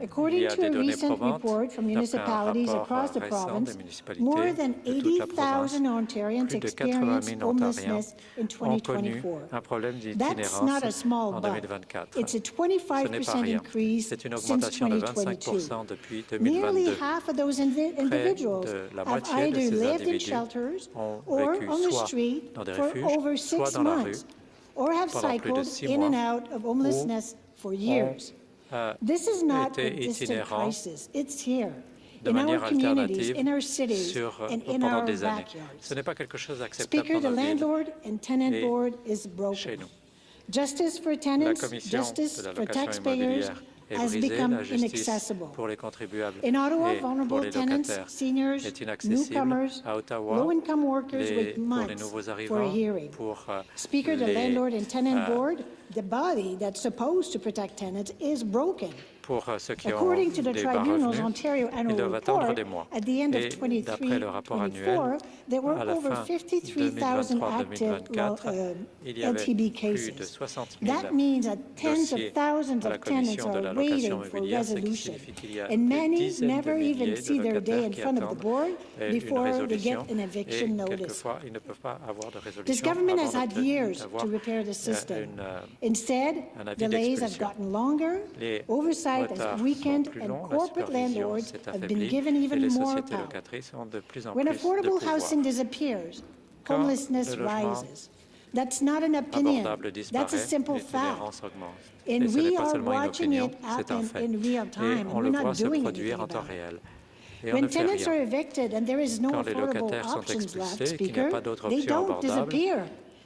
Il y According a to des a données recent probantes, report from d'après un municipalities rapport across the récent des province, municipalités more than de toute la province, 80,000 Ontarians plus de 80 experienced 000 Ontariens homelessness in ont connu 2024. un problème That's not a d'itinérance small en bump. 2024. It's a Ce n'est pas 25% rien. increase C'est une since augmentation de 2022. 25% depuis Nearly 2022. half of those individuals de la have moitié de either ces lived in individus shelters ont or vécu on the soit street dans des for refuges, over soit 6 dans la rue, months, or have pendant plus de cycled 6 in and mois, out of homelessness for years. This is not a été distant itinérants crisis. It's here, de in our manière communities, alternative in our cities, and in pendant our des années. backyards. Ce n'est pas quelque chose d'acceptable Speaker, dans the nos villes landlord and tenant et board is chez broken. nous. Justice for La tenants, commission justice de la for location taxpayers immobilière est has brisée, become la justice inaccessible. pour les contribuables In Ottawa, et pour vulnerable les tenants, locataires seniors, est inaccessible. newcomers, À Ottawa, low-income workers wait pour les months nouveaux for a arrivants, hearing. pour Speaker, the les, landlord and tenant board, the body that's supposed to protect tenants, is broken. pour ceux qui ont According to the des bas Tribunal's revenus, Ontario ils annual doivent attendre report, des mois. at the end of Et d'après le rapport annuel, 2023-24, there were à la over fin 53,000 active 2023-2024, il y avait LTB plus de cases. 60 000 That means that tens of dossiers thousands à la of tenants commission de are l'allocation waiting for immobilière, ce qui resolution, signifie qu'il y a and des many dizaines de never even milliers see de their day locataires in qui front of the attendent board une before they get résolution an eviction et notice. quelquefois ils ne peuvent pas avoir de This résolution government has avant had years d'avoir to repair the system. un Instead, avis delays have d'expulsion. gotten longer, Les oversight retards has sont weakened, plus and longs, la corporate supervision landlords s'est have been affaiblie given et even les more sociétés power. locatrices ont de plus en When plus de affordable pouvoir. housing disappears, Quand homelessness le logement rises. That's not an opinion. abordable That's disparaît, a simple les fact. tolérances augmentent. And Et ce n'est we pas are seulement une watching opinion, it c'est un happen fait. in real Et time, on and le we're voit not se doing produire anything en temps about it. réel. Et on When ne fait tenants are rien. evicted and there is no Quand les affordable locataires sont options left, expulsés et qu'il n'y a Speaker, pas d'autre they option don't abordable, disappear.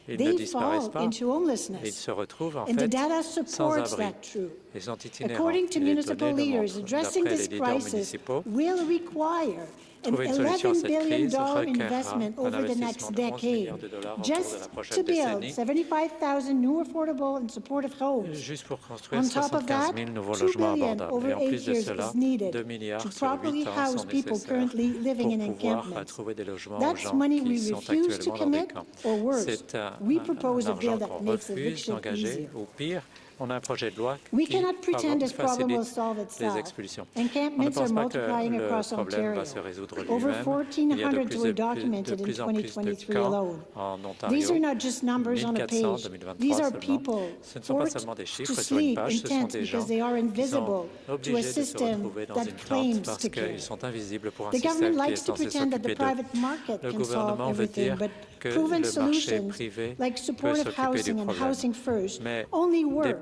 ils ne They disparaissent fall pas into et ils homelessness. se retrouvent en And the fait data sans supports abri. that truth. Ils sont itinérants. According to Et les municipal données le leaders, montrent. addressing D'après this les leaders crisis municipaux, will require an trouver une solution à $11 cette billion crise requerra investment un over the investissement next de 11 decade milliards de dollars au cours de just la to prochaine build décennie, 75,000 new affordable and supportive homes. juste pour construire On top of 75 that, 000 nouveaux $2 logements billion abordables. over Et en 8 plus de years cela, is needed 2 milliards to sur properly 8 ans house sont people nécessaires currently living in pour pouvoir encampments. trouver des logements aux That's gens money we qui sont refuse to actuellement dans des commit, camps. or worse, C'est we propose a un bill argent that qu'on makes refuse eviction d'engager, easier. ou pire, on a un projet de loi We qui cannot pretend this problem will facilite solve les itself. expulsions. On ne Encampments are pense pas que multiplying le across problème Ontario. va se résoudre Over lui-même. Il y a de 1,400 plus were de documented in plus en plus de 2023 camps alone. en These are Ontario. not just numbers on a 1400 en page. 2023 These are seulement. people Ce ne sont pas forced seulement des to chiffres sur une sleep page, in ce sont tents des because gens they are qui sont invisible to a obligés de se system retrouver dans that une claims tente parce to care. qu'ils sont invisibles pour un The système government qui est likes to censé pretend that the s'occuper d'eux. private market Le can solve gouvernement veut everything, dire but que proven le marché solutions privé like peut supportive s'occuper du housing and problème. housing first Mais only des work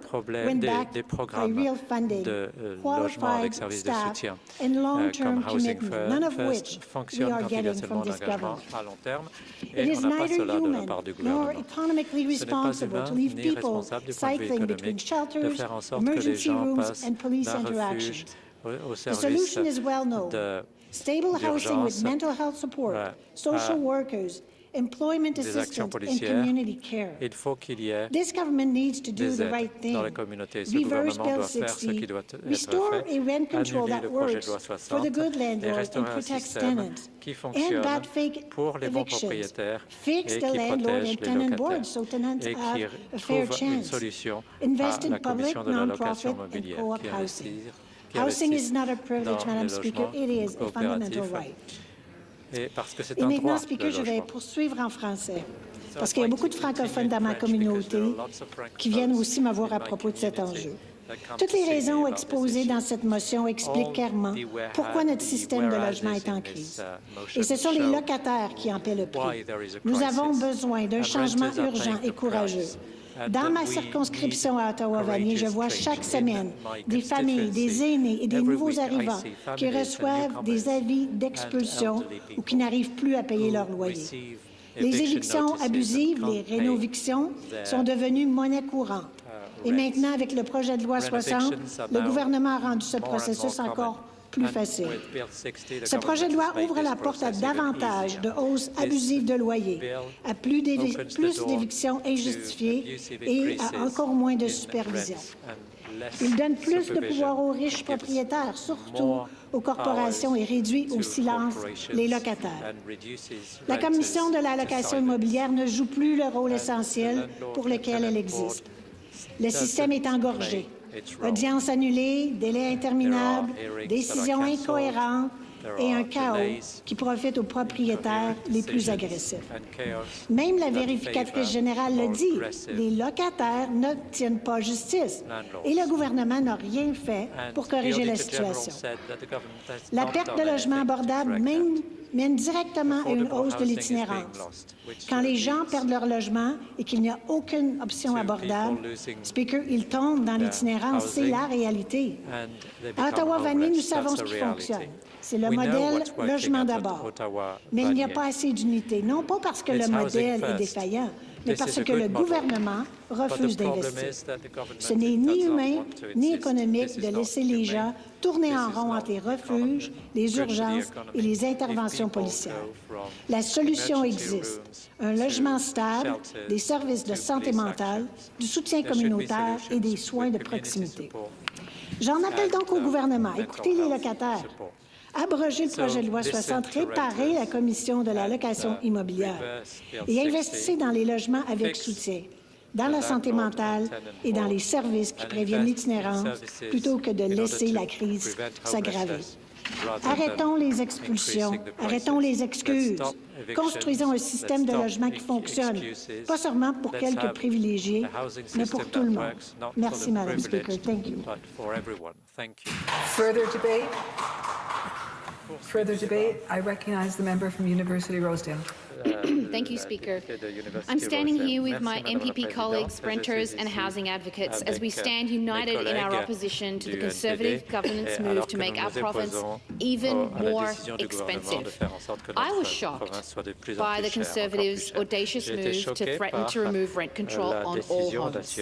when backed des by programmes real funding, de logement qualified avec services de staff, soutien and long-term comme Housing commitment, none of First which we fonctionnent are quand il y a getting seulement from this d'engagement government. à long terme It et is on n'a pas neither cela de la human part du nor gouvernement. economically Ce n'est pas responsible humain to leave ni people responsable du point de vue cycling between économique de shelters, faire en sorte que les emergency gens rooms, passent and police d'un refuge interactions. au The service solution is well known. Stable housing with d'urgence mental health support, social workers, employment des actions assistance, and policières. community care. Il faut qu'il y ait This government needs to do des the aides right thing. dans la communauté. Ce Reverse gouvernement Bill doit faire ce 60, qui doit être restore fait, a rent control annuler that le projet de works loi for 60 the good et landlord and restaurer un protects système tenants, qui and fonctionne bad fake pour les bons evictions. propriétaires Fix et the qui landlord protège and les tenant board locataires so tenants et have qui a fair trouve une chance. solution Invest à in la public, commission de l'allocation non-profit, and immobilière co-op qui housing. qui Housing investisse is not a privilege, dans Madam les Speaker. logements It is a fundamental coopératifs. right. Et parce que c'est Et un maintenant, droit, Speaker, le je vais logement. poursuivre en français, parce qu'il y a beaucoup de francophones dans ma communauté qui viennent aussi me voir à propos de cet enjeu. Toutes les raisons exposées dans cette motion expliquent clairement pourquoi notre système de logement est en crise. Et ce sont les locataires qui en paient le prix. Nous avons besoin d'un changement urgent et courageux. Dans ma circonscription à Ottawa-Vanier, je vois chaque semaine des familles, des aînés et des nouveaux arrivants qui reçoivent des avis d'expulsion ou qui n'arrivent plus à payer leur loyer. Les évictions abusives, les rénovictions, sont devenues monnaie courante. Et maintenant, avec le projet de loi 60, le gouvernement a rendu ce processus encore plus facile. Ce projet de loi ouvre la porte à davantage de hausses abusives de loyers, à plus d'évictions injustifiées et à encore moins de supervision. Il donne plus de pouvoir aux riches propriétaires, surtout aux corporations, et réduit au silence les locataires. La Commission de l'allocation immobilière ne joue plus le rôle essentiel pour lequel elle existe. Le système est engorgé. Audiences annulées, délais interminables, décisions incohérentes et un chaos qui profite aux propriétaires les plus agressifs. Même la vérificatrice générale le dit, les locataires n'obtiennent pas justice et le gouvernement n'a rien fait pour corriger la situation. La perte de logements abordables mène directement à une hausse de l'itinérance. Quand les gens perdent leur logement et qu'il n'y a aucune option abordable, Speaker, ils tombent dans l'itinérance. C'est la réalité. À Ottawa-Vanier, nous savons ce qui fonctionne. C'est le modèle logement d'abord. Mais il n'y a pas assez d'unité, non pas parce que le modèle est défaillant, mais parce que le gouvernement refuse d'investir. Ce n'est ni humain ni économique de laisser les gens tourner en rond entre les refuges, les urgences et les interventions policières. La solution existe. Un logement stable, des services de santé mentale, du soutien communautaire et des soins de proximité. J'en appelle donc au gouvernement. Écoutez les locataires. Abroger le projet de loi 60, réparer la commission de la location immobilière et investissez dans les logements avec soutien, dans la santé mentale et dans les services qui préviennent l'itinérance plutôt que de laisser la crise s'aggraver. Arrêtons les expulsions, arrêtons les excuses. Construisons un système de logement qui fonctionne, pas seulement pour quelques privilégiés, mais pour tout le monde. Merci, Madame Speaker. Thank you. Further debate. I recognize the member from University Rosedale. Thank you, Speaker. I'm standing here with my MPP colleagues, renters and housing advocates, as we stand united in our opposition to the Conservative government's move to make our province even more expensive. I was shocked by the Conservatives' audacious move to threaten to remove rent control on all homes,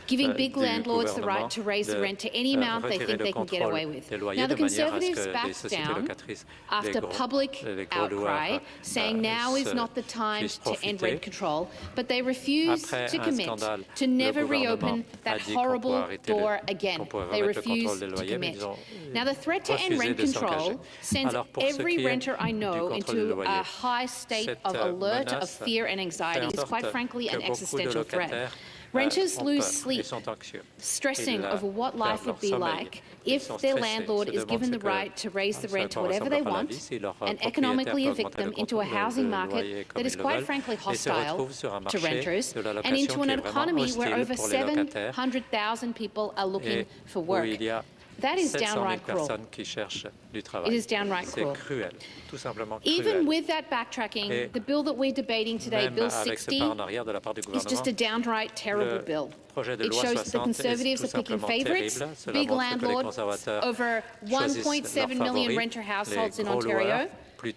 giving big landlords the right to raise the rent to any amount they think they can get away with. Now, the Conservatives backed down after public outcry, saying now is not the time to end rent control, but they refused to commit to never reopen that horrible door again. They refused to commit. Now, the threat to end rent control sends every renter I know into a high state of alert, of fear and anxiety. It's quite frankly an existential threat. Renters lose sleep, stressing over what life would be like if their landlord is given the right to raise the rent to whatever they want and economically evict them into a housing market that is quite frankly hostile to renters and into an economy where over 700,000 people are looking for work. That is downright cruel. It is downright cruel. Even with that backtracking, the bill that we're debating today, Bill 60, is just a downright terrible bill. It shows that the Conservatives are picking favourites, big landlords, over 1.7 million renter households in Ontario,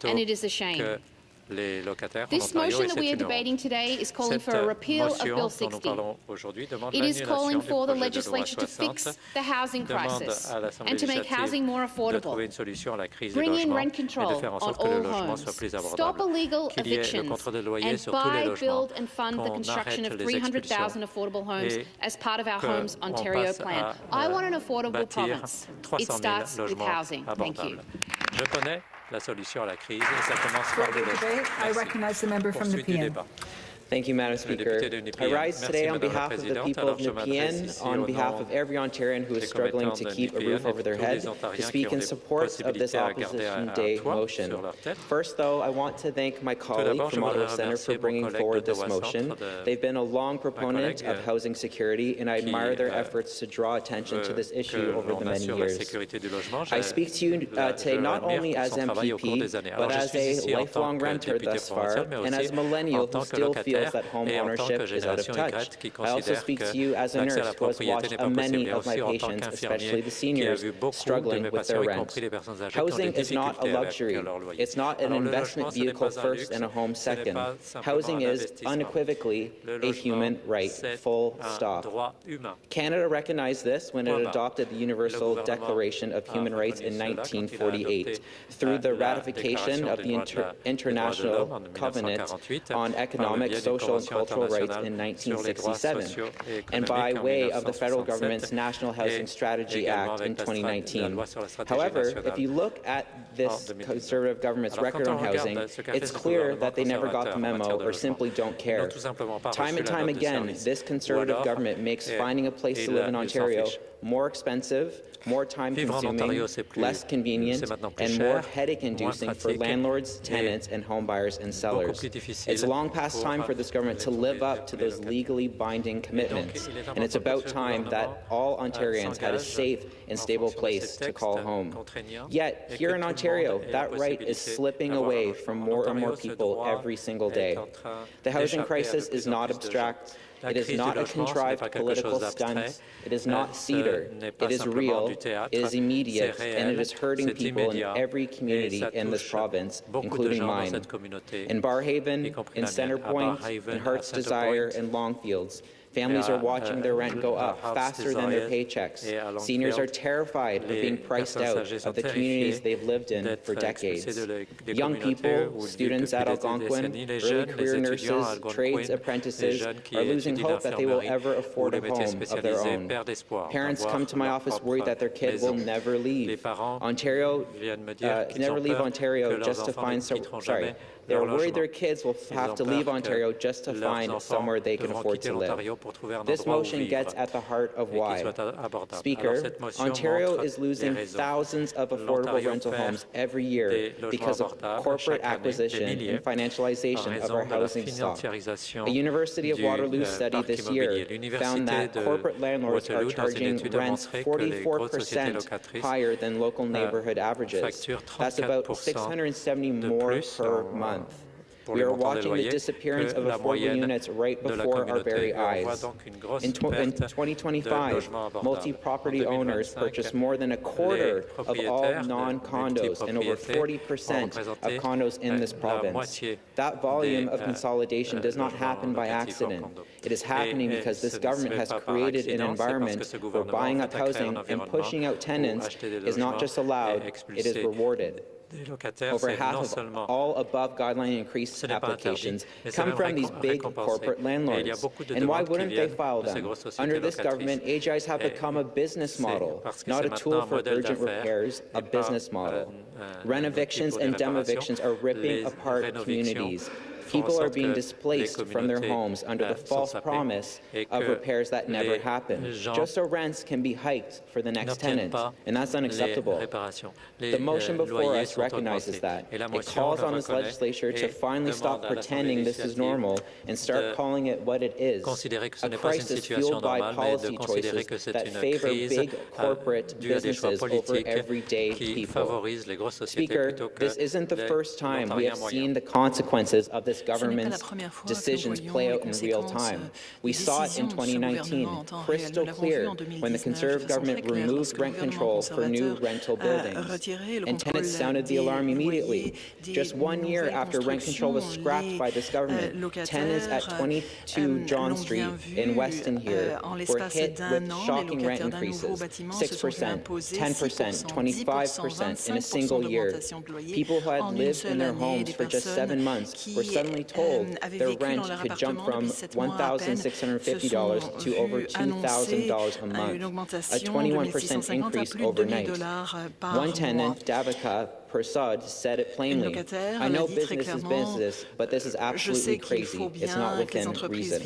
and it is a shame. This motion that we are debating today is calling for a repeal of Bill 60. It is calling for the legislature to fix the housing crisis and to make housing more affordable. Bring in rent control on all homes. Stop illegal evictions and buy, build and fund the construction of 300,000 affordable homes as part of our Homes Ontario plan. I want an affordable province. It starts with housing. Thank you. La solution à la crise, et ça commence par le logement. I recognize the member from Nepean. Thank you, Madam Speaker. I rise today on behalf of the people of Nepean, on behalf of every Ontarian who is struggling to keep a roof over their head, to speak in support of this Opposition Day motion. First, though, I want to thank my colleague from Ottawa Centre for bringing forward this motion. They've been a long proponent of housing security, and I admire their efforts to draw attention to this issue over the many years. I speak to you today not only as MPP, but as a lifelong renter thus far, and as a millennial who still feels that home ownership is out of touch. I also speak to you as a nurse who has watched many of my patients, especially the seniors, struggling with their rent. Housing is not a luxury. It's not an investment vehicle first and a home second. Housing is unequivocally a human right, full stop. Canada recognized this when it adopted the Universal Declaration of Human Rights in 1948 through the ratification of the International Covenant on Economic, Social and Cultural Rights in 1967, and by way of the federal government's National Housing Strategy Act in 2019. However, if you look at this Conservative government's record on housing, it's clear that they never got the memo or simply don't care. Time and time again, this Conservative government makes finding a place to live in Ontario more expensive, more time-consuming, less convenient, and more headache-inducing for landlords, tenants, and home buyers and sellers. It's long past time for this government to live up to those legally binding commitments, and it's about time that all Ontarians had a safe and stable place to call home. Yet, here in Ontario, that right is slipping away from more and more people every single day. The housing crisis is not abstract. It is not a contrived political stunt. It is not Cedar. It is real, it is immediate, and it is hurting people in every community in this province, including mine. In Barrhaven, in Centrepoint, in Heart's Desire, and Longfields, Families are watching their rent go up faster than their paychecks. Seniors are terrified of being priced out of the communities they've lived in for decades. Young people, students at Algonquin, early career nurses, trades apprentices are losing hope that they will ever afford a home of their own. Parents come to my office worried that their kid will never leave Ontario just to find they're worried their kids will have to leave Ontario just to find somewhere they can afford to live. This motion gets at the heart of why. Speaker, Ontario is losing thousands of affordable rental homes every year because of corporate acquisition and financialization of our housing stock. A University of Waterloo study this year found that corporate landlords are charging rents 44% higher than local neighborhood averages. That's about $670 more per month. We are watching the disappearance of affordable units right before our very eyes. In 2025, multi-property owners purchased more than a quarter of all non-condos and over 40% of condos in this province. That volume of consolidation does not happen by accident. It is happening because this government has created an environment where buying up housing and pushing out tenants is not just allowed, it is rewarded. Over half of all above guideline increase applications come from these big corporate landlords. And why wouldn't they file them? Under this government, AGIs have become a business model, not a tool for urgent repairs, a business model. Renovictions and demevictions are ripping apart communities. People are being displaced from their homes under the false promise of repairs that never happen, just so rents can be hiked for the next tenant, and that's unacceptable. The motion before us recognizes that. It calls on this legislature to finally stop pretending this is normal and start calling it what it is, a crisis fueled by policy choices that favor big corporate businesses over everyday people. Speaker, this isn't the first time we have seen the consequences of this government's decisions play out in real time. We saw it in 2019, crystal clear, when the Conservative government removed rent control for new rental buildings. And tenants sounded the alarm immediately. Just 1 year after rent control was scrapped by this government, tenants at 22 John Street in Weston here were hit with shocking rent increases, 6%, 10%, 25% in a single year. People who had lived in their homes for just 7 months were suddenly told their rent could jump from $1,650 to over $2,000 a month, a 21% increase overnight. One tenant, Davika Prasad, said it plainly. I know business is business, but this is absolutely crazy. It's not within reason.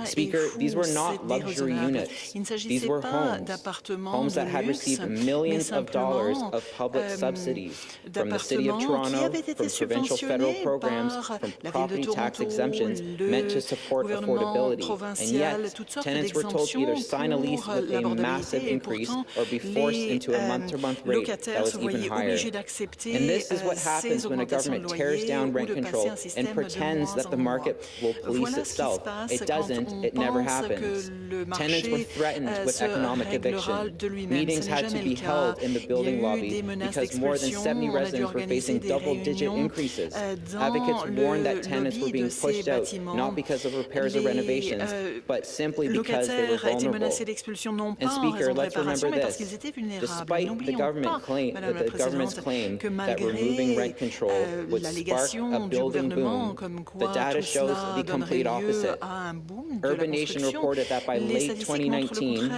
Speaker, these were not luxury units. These were homes that had received millions of dollars of public subsidies from the City of Toronto, from provincial federal programs, from property tax exemptions meant to support affordability. And yet, tenants were told to either sign a lease with a massive increase or be forced into a month-to-month rate that was even higher. And this is what happens when a government tears down rent control and pretends that the market will police itself. It doesn't. It never happens. Tenants were threatened with economic eviction. Meetings had to be held in the building lobby because more than 70 residents were facing double-digit increases. Advocates warned that tenants were being pushed out, not because of repairs or renovations, but simply because they were vulnerable. And Speaker, let's remember this. Despite the government's claim that removing rent control would spark a building boom, the data shows the complete opposite. Urban Nation reported that by late 2019,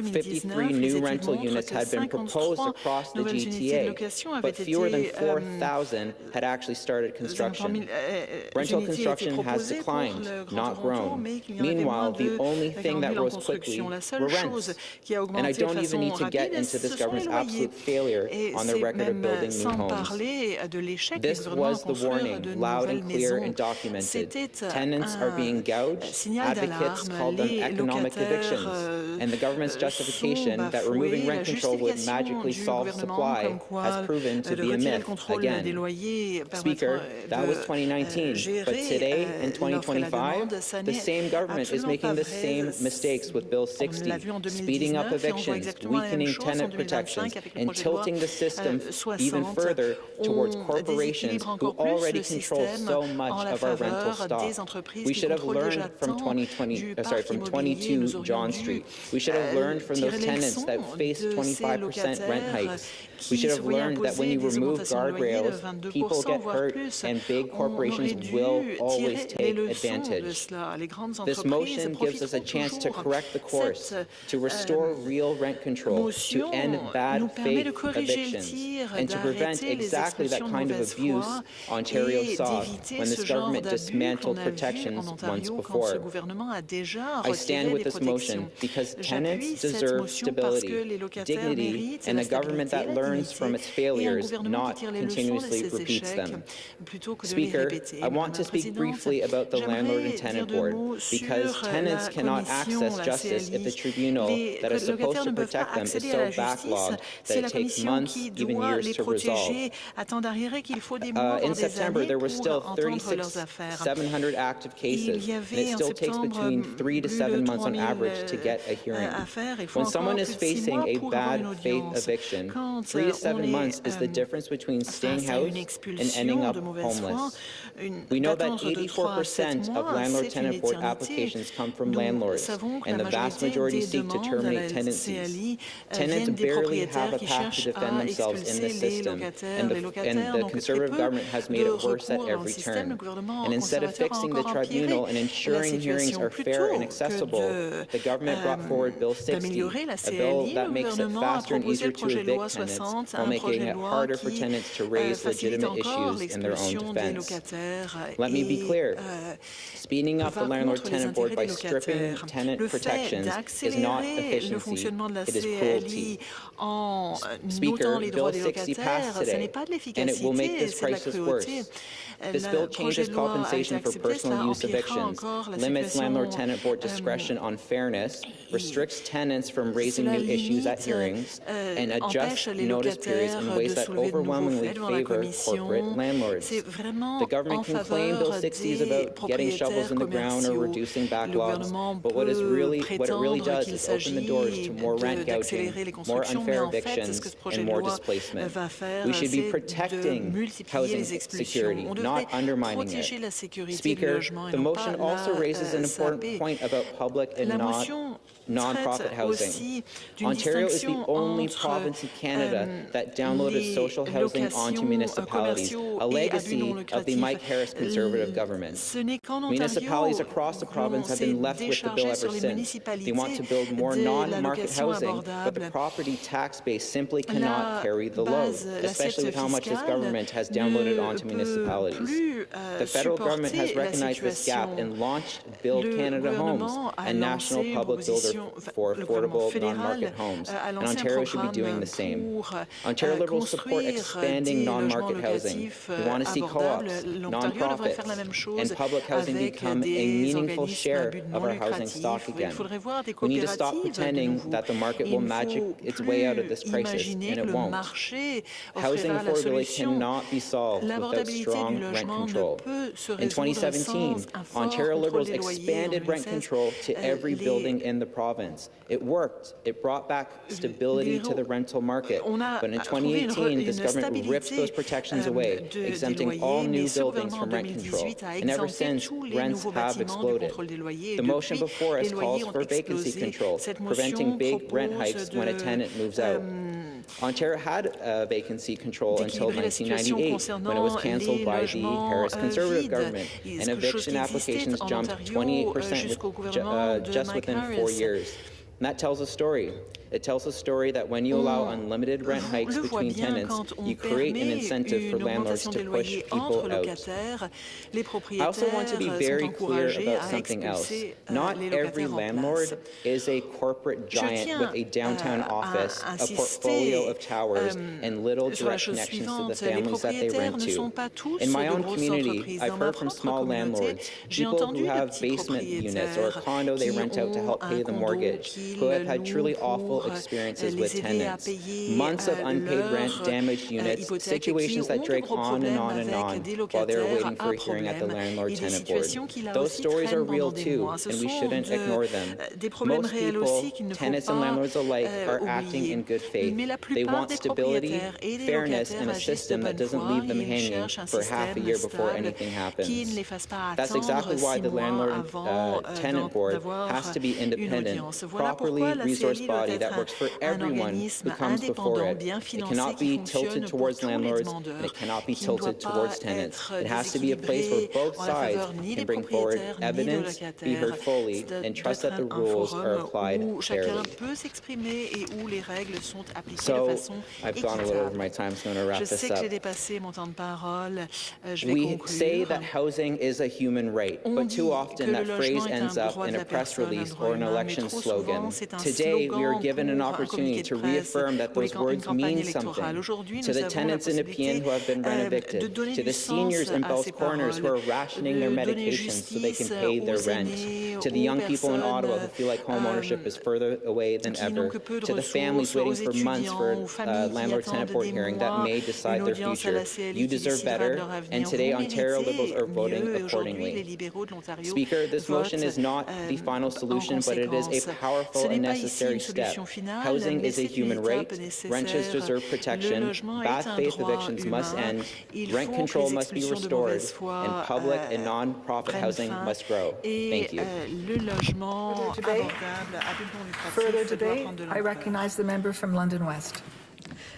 53 new rental units had been proposed across the GTA, but fewer than 4,000 had actually started construction. Rental construction has declined, not grown. Meanwhile, the only thing that rose quickly were rents. And I don't even need to get into this government's absolute failure on the record of building new homes. This was the warning, loud and clear and documented. Tenants are being gouged. Advocates called them economic evictions. And the government's justification that removing rent control would magically solve supply has proven to be a myth again. Speaker, that was 2019. But today, in 2025, the same government is making the same mistakes with Bill 60, speeding up evictions, weakening tenant protections, and tilting the system even further towards corporations who already control so much of our rental stock. We should have learned from 22 John Street. We should have learned from those tenants that faced 25% rent hikes. We should have learned that when you remove guardrails, people get hurt and big corporations will always take advantage. This motion gives us a chance to correct the course, to restore real rent control, to end bad faith evictions, and to prevent exactly that kind of abuse Ontario saw when this government dismantled protections once before. I stand with this motion because tenants deserve stability, dignity, and a government that learns from its failures, not continuously repeats them. Speaker, I want to speak briefly about the Landlord and Tenant Board, because tenants cannot access justice if the tribunal that is supposed to protect them is so backlogged that it takes months, even years to resolve. In September, there were still 36,700 active cases, and it still takes between 3 to 7 months on average to get a hearing. When someone is facing a bad faith eviction, 3 to 7 months is the difference between staying housed and ending up homeless. We know that 84% of Landlord-Tenant Board applications come from landlords, and the vast majority seek to terminate tenancies. Tenants barely have a path to defend themselves in this system, and the Conservative government has made it worse at every turn. And instead of fixing the tribunal and ensuring hearings are fair and accessible, the government brought forward Bill 60, a bill that makes it faster and easier to evict tenants while making it harder for tenants to raise legitimate issues in their own defense. Let me be clear. Speeding up the Landlord-Tenant Board by stripping tenant protections is not efficiency, it is cruelty. Speaker, Bill 60 passed today, and it will make this crisis worse. This bill changes compensation for personal use evictions, limits Landlord-Tenant Board discretion on fairness, restricts tenants from raising new issues at hearings, and adjusts notice periods in ways that overwhelmingly favor corporate landlords. The government can claim Bill 60 is about getting shovels in the ground or reducing backlogs, but what it really does is open the doors to more rent gouging, more unfair evictions, and more displacement. We should be protecting housing security, not undermining it. Speaker, the motion also raises an important point about public and non-profit housing. Ontario is the only province in Canada that downloaded social housing onto municipalities, a legacy of the Mike Harris Conservative government. Municipalities across the province have been left with the bill ever since. They want to build more non-market housing, but the property tax base simply cannot carry the load, especially with how much this government has downloaded onto municipalities. The federal government has recognized this gap and launched Build Canada Homes, a national public builder for affordable non-market homes, and Ontario should be doing the same. Ontario Liberals support expanding non-market housing. We want to see co-ops, non-profits, and public housing become a meaningful share of our housing stock again. We need to stop pretending that the market will magic its way out of this crisis, and it won't. Housing affordability cannot be solved without strong rent control. In 2017, Ontario Liberals expanded rent control to every building in the province. It worked. It brought back stability to the rental market. But in 2018, this government ripped those protections away, exempting all new buildings from rent control. And ever since, rents have exploded. The motion before us calls for vacancy control, preventing big rent hikes when a tenant moves out. Ontario had vacancy control until 1998, when it was cancelled by the Harris Conservative government, and eviction applications jumped 28% just within 4 years. And that tells a story. It tells a story that when you allow unlimited rent hikes between tenants, you create an incentive for landlords to push people out. I also want to be very clear about something else. Not every landlord is a corporate giant with a downtown office, a portfolio of towers, and little direct connections to the families that they rent to. In my own community, I've heard from small landlords, people who have basement units or a condo they rent out to help pay the mortgage, who have had truly awful experiences with tenants. Months of unpaid rent, damaged units, situations that drag on and on and on while they're waiting for a hearing at the Landlord-Tenant Board. Those stories are real too, and we shouldn't ignore them. Most people, tenants and landlords alike, are acting in good faith. They want stability, fairness, and a system that doesn't leave them hanging for half a year before anything happens. That's exactly why the Landlord-Tenant Board has to be independent, properly resourced body that works for everyone who comes before it. It cannot be tilted towards landlords, and it cannot be tilted towards tenants. It has to be a place where both sides can bring forward evidence, be heard fully, and trust that the rules are applied fairly. So, I've gone a little over my time, so I'm going to wrap this up. We say that housing is a human right, but too often that phrase ends up in a press release or an election slogan. Today, we are given an opportunity to reaffirm that those words mean something. To the tenants in Nepean who have been rent-evicted, to the seniors in Bell's Corners who are rationing their medications so they can pay their rent, to the young people in Ottawa who feel like home ownership is further away than ever, to the families waiting for months for a landlord-tenant board hearing that may decide their future. You deserve better, and today Ontario Liberals are voting accordingly. Speaker, this motion is not the final solution, but it is a powerful and necessary step. Housing is a human right. Renters deserve protection. Bad faith evictions must end. Rent control must be restored, and public and non-profit housing must grow. Thank you. Further debate? I recognize the member from London West.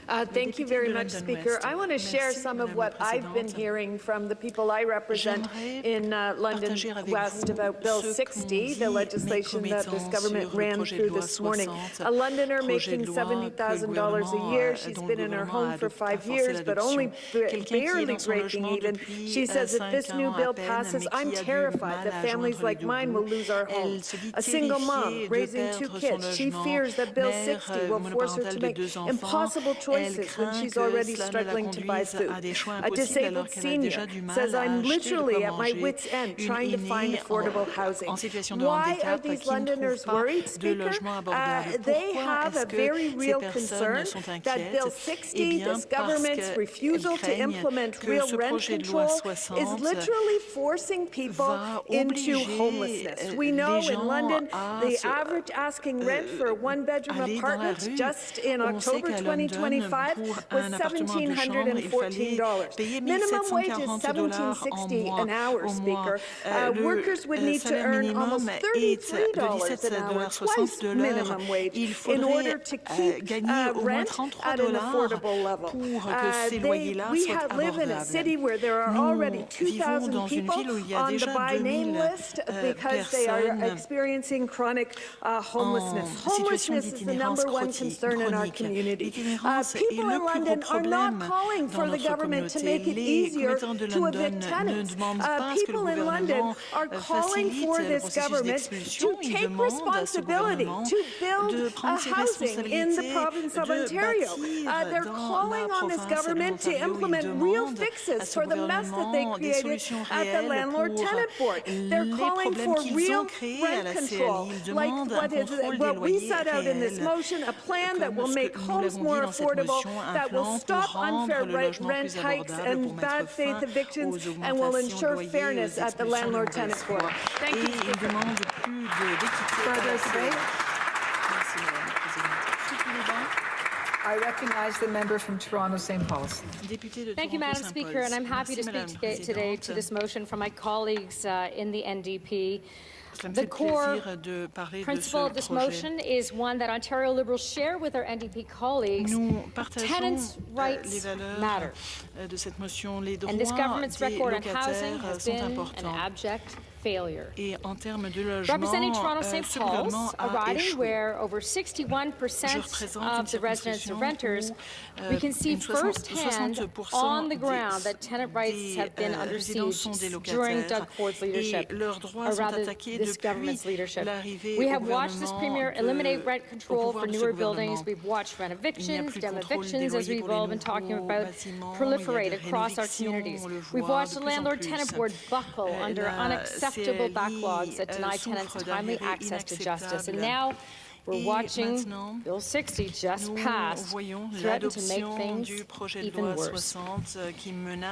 Thank you very much, Speaker. I want to share some of what I've been hearing from the people I represent in London West about Bill 60, the legislation that this government ran through this morning. A Londoner making $70,000 a year. She's been in her home for 5 years, but only barely breaking even. She says if this new bill passes, I'm terrified that families like mine will lose our homes. A single mom raising 2 kids. She fears that Bill 60 will force her to make impossible choices when she's already struggling to buy food. A disabled senior says, I'm literally at my wit's end trying to find affordable housing. Why are these Londoners worried, Speaker? They have a very real concern that Bill 60, this government's refusal to implement real rent control, is literally forcing people into homelessness. We know in London, the average asking rent for a one-bedroom apartment just in October 2025 was $1,714. Minimum wage is $17.60 an hour, Speaker. Workers would need to earn almost $33 an hour, twice minimum wage, in order to keep rent at an affordable level. We live in a city where there are already 2,000 people on the by name list because they are experiencing chronic homelessness. Homelessness is the #1 concern in our community. People in London are not calling for the government to make it easier to evict tenants. People in London are calling for this government to take responsibility to build housing in the province of Ontario. They're calling on this government to implement real fixes for the mess that they created at the Landlord-Tenant Board. They're calling for real rent control, like what we set out in this motion, a plan that will make homes more affordable, that will stop unfair rent hikes and bad faith evictions, and will ensure fairness at the Landlord-Tenant Board. Thank you. Further debate? I recognize the member from Toronto, St. Paul's. Thank you, Madam Speaker, and I'm happy to speak today to this motion from my colleagues in the NDP. The core principle of this motion is one that Ontario Liberals share with our NDP colleagues. Tenants' rights matter. And this government's record on housing has been an abject failure. Representing Toronto St. Paul's, a riding where over 61% of the residents are renters, we can see firsthand on the ground that tenant rights have been under siege during Doug Ford's leadership, or rather this government's leadership. We have watched this Premier eliminate rent control for newer buildings. We've watched rent evictions, dem evictions, as we've all been talking about, proliferate across our communities. We've watched the Landlord-Tenant Board buckle under unacceptable backlogs that deny tenants timely access to justice. And now, We're watching Bill 60 just pass, threaten to make things even worse.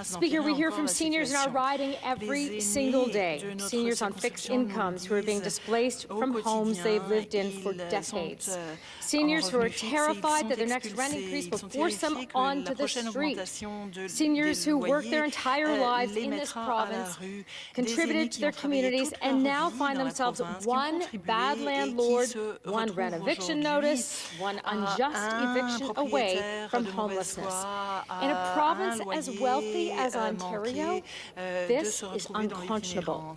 Speaker, we hear from seniors in our riding every single day. Seniors on fixed incomes who are being displaced from homes they've lived in for decades. Seniors who are terrified that their next rent increase will force them onto the street. Seniors who worked their entire lives in this province, contributed to their communities, and now find themselves one bad landlord, one rent eviction notice, one unjust eviction away from homelessness. In a province as wealthy as Ontario, this is unconscionable.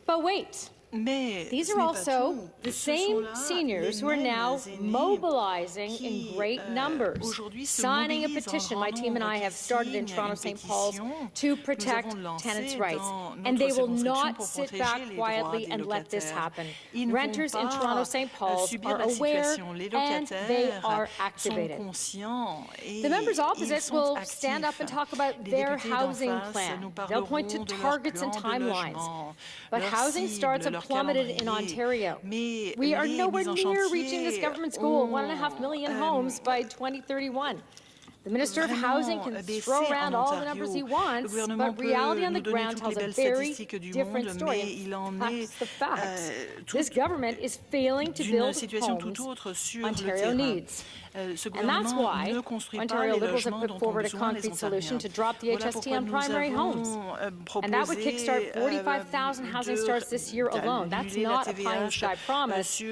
But wait. These are also the same seniors who are now mobilizing in great numbers, signing a petition my team and I have started in Toronto St. Paul's to protect tenants' rights. And they will not sit back quietly and let this happen. Renters in Toronto St. Paul's are aware and they are activated. The members opposite will stand up and talk about their housing plan. They'll point to targets and timelines. But housing starts have plummeted in Ontario. We are nowhere near reaching this government's goal of 1.5 million homes by 2031. The Minister of Housing can throw around all the numbers he wants, but reality on the ground tells a very different story. In fact, it's the fact. This government is failing to build homes Ontario needs. And that's why Ontario Liberals have put forward a concrete solution to drop the HST on primary homes. And that would kickstart 45,000 housing starts this year alone. That's not a pie-in-the-sky promise,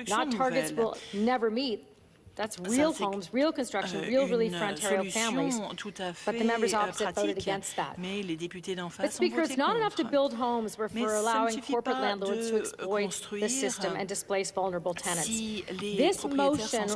not targets we'll never meet. That's real homes, real construction, real relief for Ontario families. But the members opposite voted against that. But Speaker, it's not enough to build homes where we're allowing corporate landlords to exploit the system and displace vulnerable tenants. This motion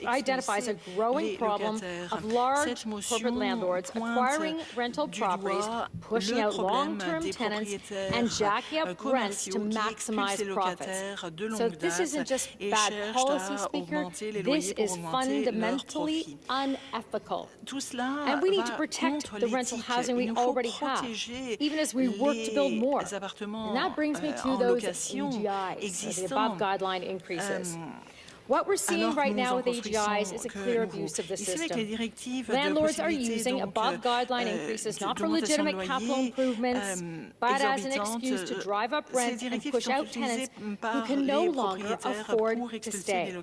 identifies a growing problem of large corporate landlords acquiring rental properties, pushing out long-term tenants, and jacking up rents to maximize profits. So this isn't just bad policy, Speaker. This is fundamentally unethical. And we need to protect the rental housing we already have, even as we work to build more. And that brings me to those AGIs, the above guideline increases. What we're seeing right now with AGIs is a clear abuse of the system. Landlords are using above-guideline increases not for legitimate capital improvements, but as an excuse to drive up rent and push out tenants who can no longer afford to stay.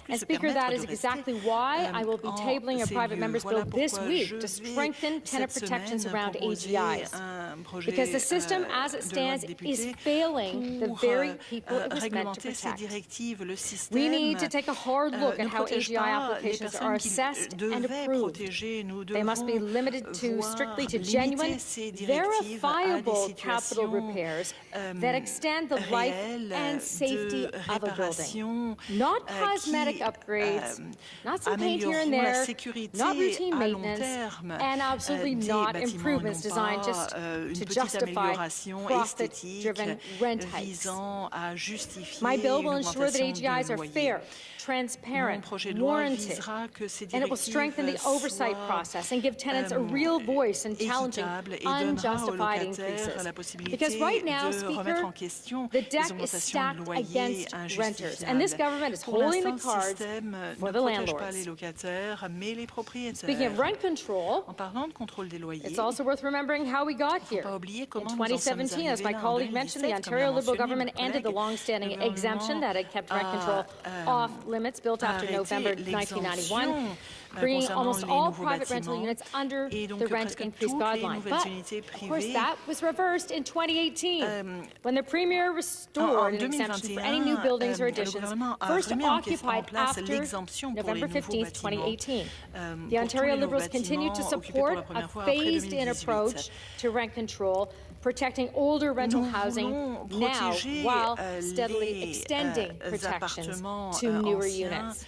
And Speaker, that is exactly why I will be tabling a private member's bill this week to strengthen tenant protections around AGIs. Because the system as it stands is failing the very people it was meant to protect. We need to take a hard look at how AGI applications are assessed and approved. They must be limited strictly to genuine, verifiable capital repairs that extend the life and safety of a building. Not cosmetic upgrades, not some paint here and there, not routine maintenance, and absolutely not improvements designed just to justify profit-driven rent hikes. My bill will ensure that AGIs are fair, transparent, warranted, and it will strengthen the oversight process and give tenants a real voice in challenging unjustified increases. Because right now, Speaker, the deck is stacked against renters, and this government is holding the cards for the landlords. Speaking of rent control, it's also worth remembering how we got here. In 2017, as my colleague mentioned, the Ontario Liberal government ended the long-standing exemption that had kept rent control off limits built after November 1991, bringing almost all private rental units under the rent increase guideline. But, of course, that was reversed in 2018, when the Premier restored an exemption for any new buildings or additions first occupied after November 15, 2018. The Ontario Liberals continue to support a phased-in approach to rent control, protecting older rental housing now while steadily extending protections to newer units.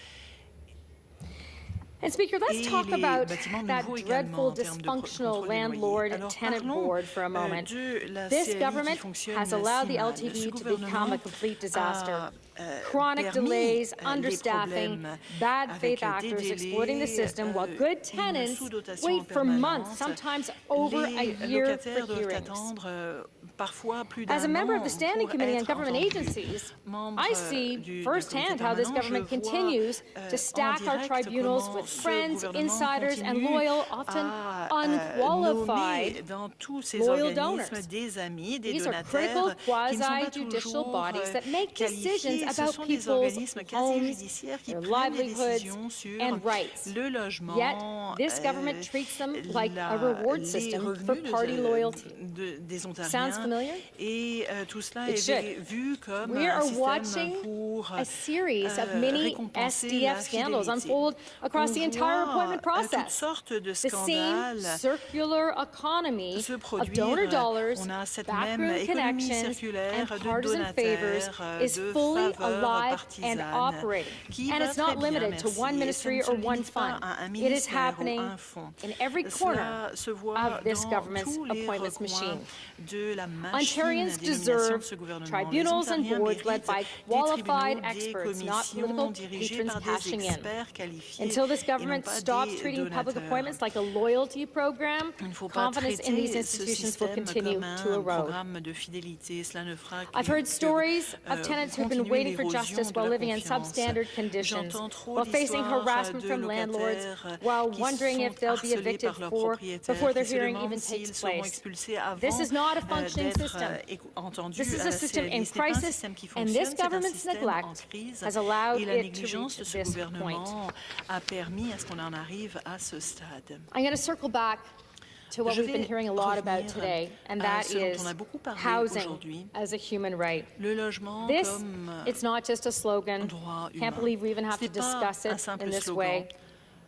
And Speaker, let's talk about that dreadful, dysfunctional landlord-tenant board for a moment. This government has allowed the LTB to become a complete disaster. Chronic delays, understaffing, bad faith actors exploiting the system, while good tenants wait for months, sometimes over a year, for hearings. As a member of the Standing Committee on Government Agencies, I see firsthand how this government continues to stack our tribunals with friends, insiders, and loyal, often unqualified, loyal donors. These are critical quasi-judicial bodies that make decisions about people's homes, their livelihoods, and rights. Yet, this government treats them like a reward system for party loyalty. Sounds familiar? It should. We are watching a series of mini SDF scandals unfold across the entire appointment process. The same circular economy of donor dollars, backroom connections, and partisan favors is fully alive and operating. And it's not limited to one ministry or one fund. It is happening in every corner of this government's appointments machine. Ontarians deserve tribunals and boards led by qualified experts, not political patrons cashing in. Until this government stops treating public appointments like a loyalty program, confidence in these institutions will continue to erode. I've heard stories of tenants who have been waiting for justice while living in substandard conditions, while facing harassment from landlords, while wondering if they'll be evicted before their hearing even takes place. This is not a functioning system. This is a system in crisis, and this government's neglect has allowed it to reach this point. I'm going to circle back to what we've been hearing a lot about today, and that is housing as a human right. This, it's not just a slogan. Can't believe we even have to discuss it in this way.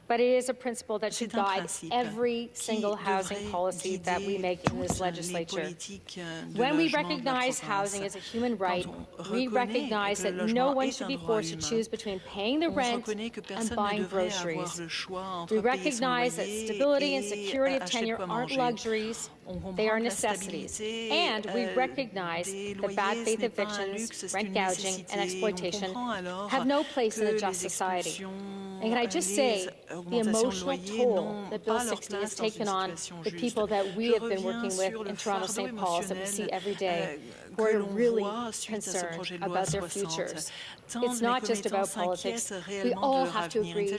But it is a principle that should guide every single housing policy that we make in this legislature. When we recognize housing as a human right, we recognize that no one should be forced to choose between paying the rent and buying groceries. We recognize that stability and security of tenure aren't luxuries, they are necessities. And we recognize that bad faith evictions, rent gouging, and exploitation have no place in a just society. And can I just say, the emotional toll that Bill 60 has taken on the people that we have been working with in Toronto St. Paul's that we see every day, who are really concerned about their futures. It's not just about politics. We all have to agree,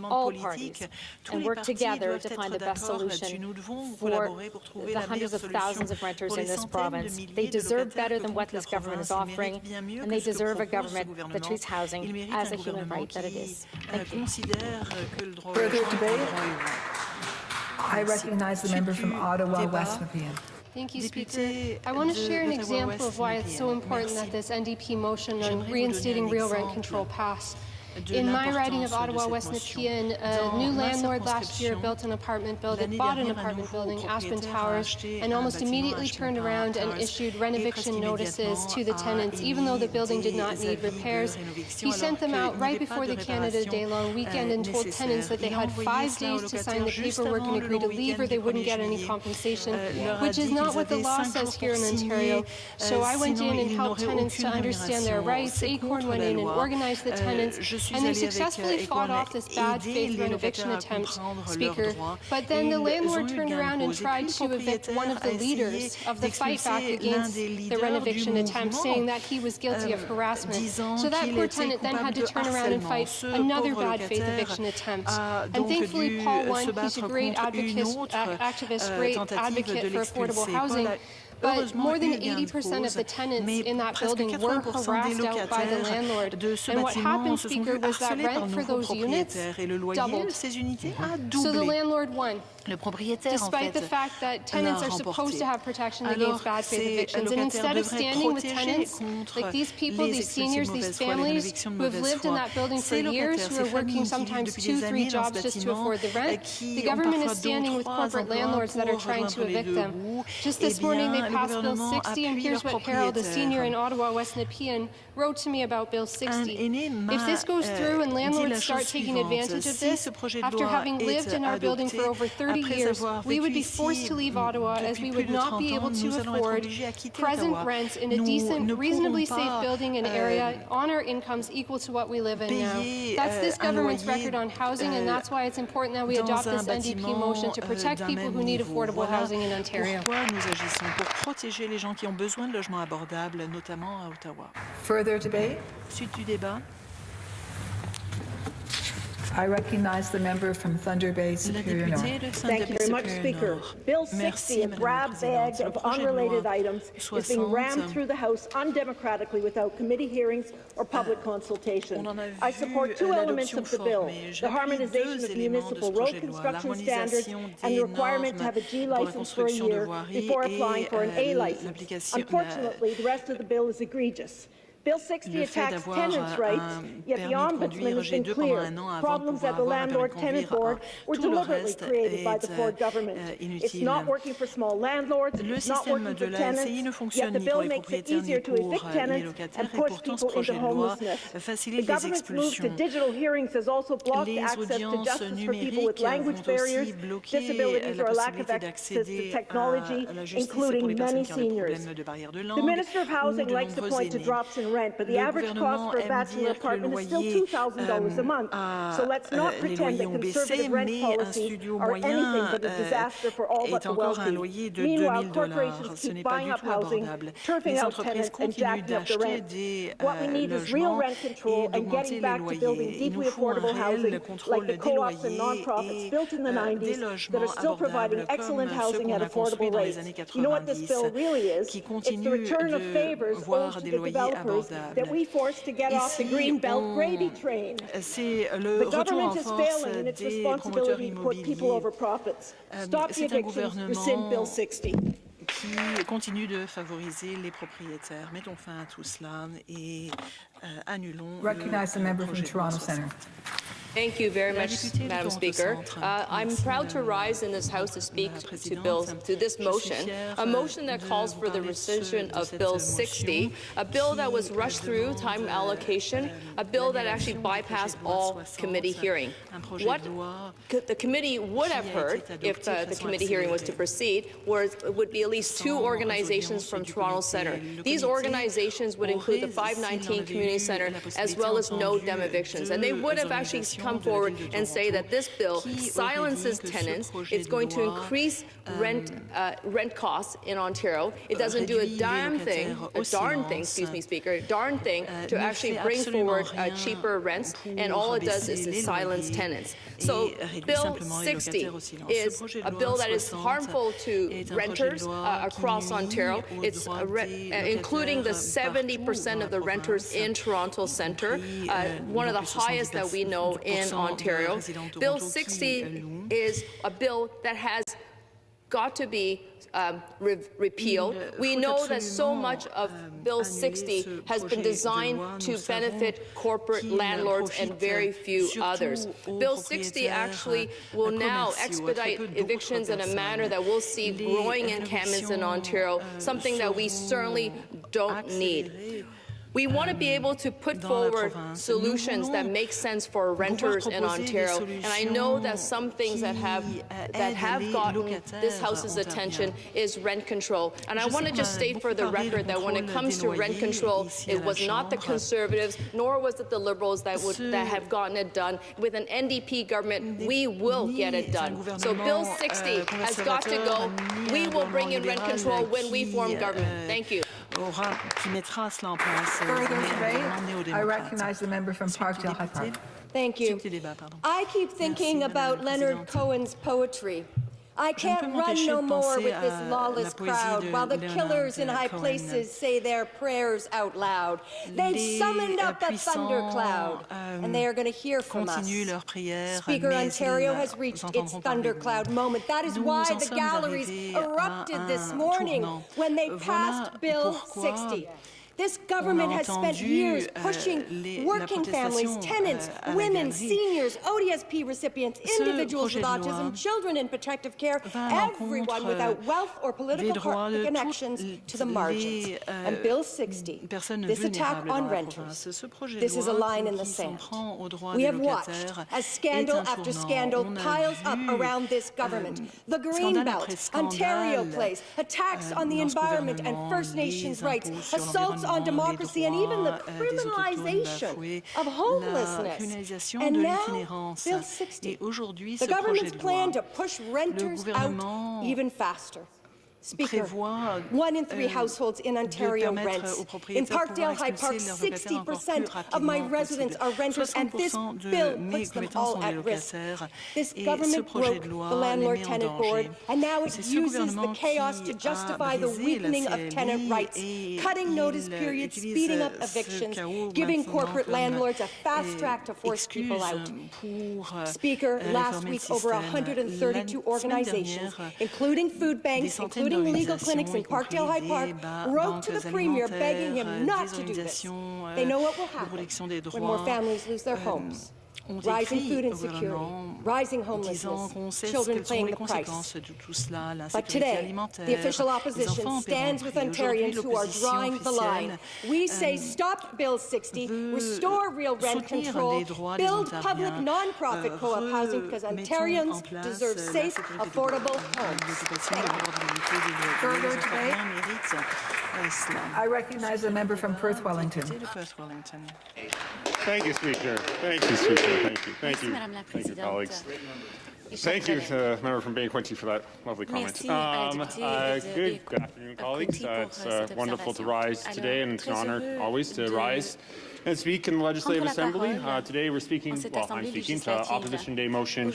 all parties, and work together to find the best solution for the hundreds of thousands of renters in this province. They deserve better than what this government is offering, and they deserve a government that treats housing as a human right that it is. Thank you. Further debate? I recognize the member from Ottawa West Nepean. Thank you, Speaker. I want to share an example of why it's so important that this NDP motion on reinstating real rent control pass. In my riding of Ottawa West Nepean, a new landlord last year bought an apartment building, Aspen Towers, and almost immediately turned around and issued renoviction notices to the tenants, even though the building did not need repairs. He sent them out right before the Canada Day long weekend and told tenants that they had 5 days to sign the paperwork and agree to leave or they wouldn't get any compensation, which is not what the law says here in Ontario. So I went in and helped tenants to understand their rights. Acorn went in and organized the tenants, and they successfully fought off this bad faith renovation attempt, Speaker. But then the landlord turned around and tried to evict one of the leaders of the fight back against the renovation attempt, saying that he was guilty of harassment. So that poor tenant then had to turn around and fight another bad faith eviction attempt. And thankfully Paul won. He's a great activist, great advocate for affordable housing. But more than 80% of the tenants in that building were harassed out by the landlord. And what happened, Speaker, was that rent for those units doubled. So the landlord won. Despite the fact that tenants are supposed to have protection against bad faith evictions. And instead of standing with tenants, like these people, these seniors, these families who have lived in that building for years, who are working sometimes 2-3 jobs just to afford the rent, the government is standing with corporate landlords that are trying to evict them. Just this morning, they passed Bill 60, and here's what Harold, a senior in Ottawa West Nepean, wrote to me about Bill 60. If this goes through and landlords start taking advantage of this, after having lived in our building for over 30 3 years, we would be forced to leave Ottawa as we would not be able to afford present rents in a decent, reasonably safe building and area on our incomes equal to what we live in now. That's this government's record on housing, and that's why it's important that we adopt this NDP motion to protect people who need affordable housing in Ontario. Pourquoi nous agissons pour protéger les gens qui ont besoin de logements abordables, notamment à Ottawa. Further debate? Suite du débat. I recognize the member from Thunder Bay, Superior North. Thank you very much, Speaker. Bill 60, a grab bag of unrelated items, is being rammed through the House undemocratically without committee hearings or public consultation. I support two elements of the bill, the harmonization of municipal road construction standards and the requirement to have a G license for a year before applying for an A license. Unfortunately, the rest of the bill is egregious. Bill 60 attacks tenants' rights, yet the Ombudsman has been clear. Problems at the Landlord-Tenant Board were deliberately created by the Ford government. It's not working for small landlords, it's not working for tenants, yet the bill makes it easier to evict tenants and push people into homelessness. The government's move to digital hearings has also blocked access to justice for people with language barriers, disabilities, or a lack of access to technology, including many seniors. The Minister of Housing likes to point to drops in rent, but the average cost for a bachelor apartment is still $2,000 a month. So let's not pretend that conservative rent policies are anything but a disaster for all but the wealthy. Meanwhile, corporations keep buying up housing, turfing out tenants, and jacking up the rent. What we need is real rent control and getting back to building deeply affordable housing like the co-ops and non-profits built in the 90s that are still providing excellent housing at affordable rates. You know what this bill really is? It's the return of favors owed to the developers that we forced to get off the Greenbelt gravy train. The government is failing in its responsibility to put people over profits. Stop the evictions, rescind Bill 60. Qui continue de favoriser les propriétaires. Mettons fin à tout cela et annulons Recognize the member from Toronto Centre. Thank you very much, Madam Speaker. I'm proud to rise in this House to speak to this motion, a motion that calls for the rescission of Bill 60, a bill that was rushed through time allocation, a bill that actually bypassed all committee hearing. What the committee would have heard if the committee hearing was to proceed would be at least two organizations from Toronto Centre. These organizations would include the 519 Community Centre as well as No Dem Evictions, and they would have actually come forward and say that this bill silences tenants. It's going to increase rent costs in Ontario. It doesn't do a darn thing, excuse me, Speaker, to actually bring forward cheaper rents, and all it does is to silence tenants. So Bill 60 is a bill that is harmful to renters across Ontario. It's including the 70% of the renters in Toronto Centre, one of the highest that we know in Ontario. Bill 60 is a bill that has got to be repealed. We know that so much of Bill 60 has been designed to benefit corporate landlords and very few others. Bill 60 actually will now expedite evictions in a manner that we'll see growing encampments in Ontario, something that we certainly don't need. We want to be able to put forward solutions that make sense for renters in Ontario, and I know that some things that have gotten this House's attention is rent control. And I want to just state for the record that when it comes to rent control, it was not the Conservatives, nor was it the Liberals that have gotten it done. With an NDP government, we will get it done. So Bill 60 has got to go. We will bring in rent control when we form government. Thank you. Further debate? I recognize the member from Parkdale High Park. Thank you. I keep thinking about Leonard Cohen's poetry. I can't run no more with this lawless crowd while the killers in high places say their prayers out loud. They've summoned up a thundercloud, and they are going to hear from us. Speaker, Ontario has reached its thundercloud moment. That is why the galleries erupted this morning when they passed Bill 60. This government has spent years pushing working families, tenants, women, seniors, ODSP recipients, individuals with autism, children in protective care, everyone without wealth or political connections to the margins. And Bill 60, this attack on renters, this is a line in the sand. We have watched as scandal after scandal piles up around this government. The Greenbelt, Ontario Place, attacks on the environment and First Nations rights, assaults on democracy, and even the criminalization of homelessness. And now, Bill 60, the government's plan to push renters out even faster. Speaker, 1 in 3 households in Ontario rents. In Parkdale High Park, 60% of my residents are renters, and this bill puts them all at risk. This government broke the Landlord-Tenant Board, and now it uses the chaos to justify the weakening of tenant rights, cutting notice periods, speeding up evictions, giving corporate landlords a fast track to force people out. Speaker, last week over 132 organizations, including food banks, including legal clinics in Parkdale High Park, wrote to the Premier begging him not to do this. They know what will happen when more families lose their homes. Rising food insecurity, rising homelessness, children paying the price. But today, the official opposition stands with Ontarians who are drawing the line. We say stop Bill 60, restore real rent control, build public non-profit co-op housing because Ontarians deserve safe, affordable homes. Further debate? I recognize the member from Perth Wellington. Thank you, Speaker. Thank you, Speaker. Thank you. Thank you. Thank you, colleagues. Thank you, member from Bay Quinte, for that lovely comment. Good afternoon, colleagues. It's wonderful to rise today, and it's an honor always to rise and speak in the Legislative Assembly. Today we're speaking, well, I'm speaking to Opposition Day motion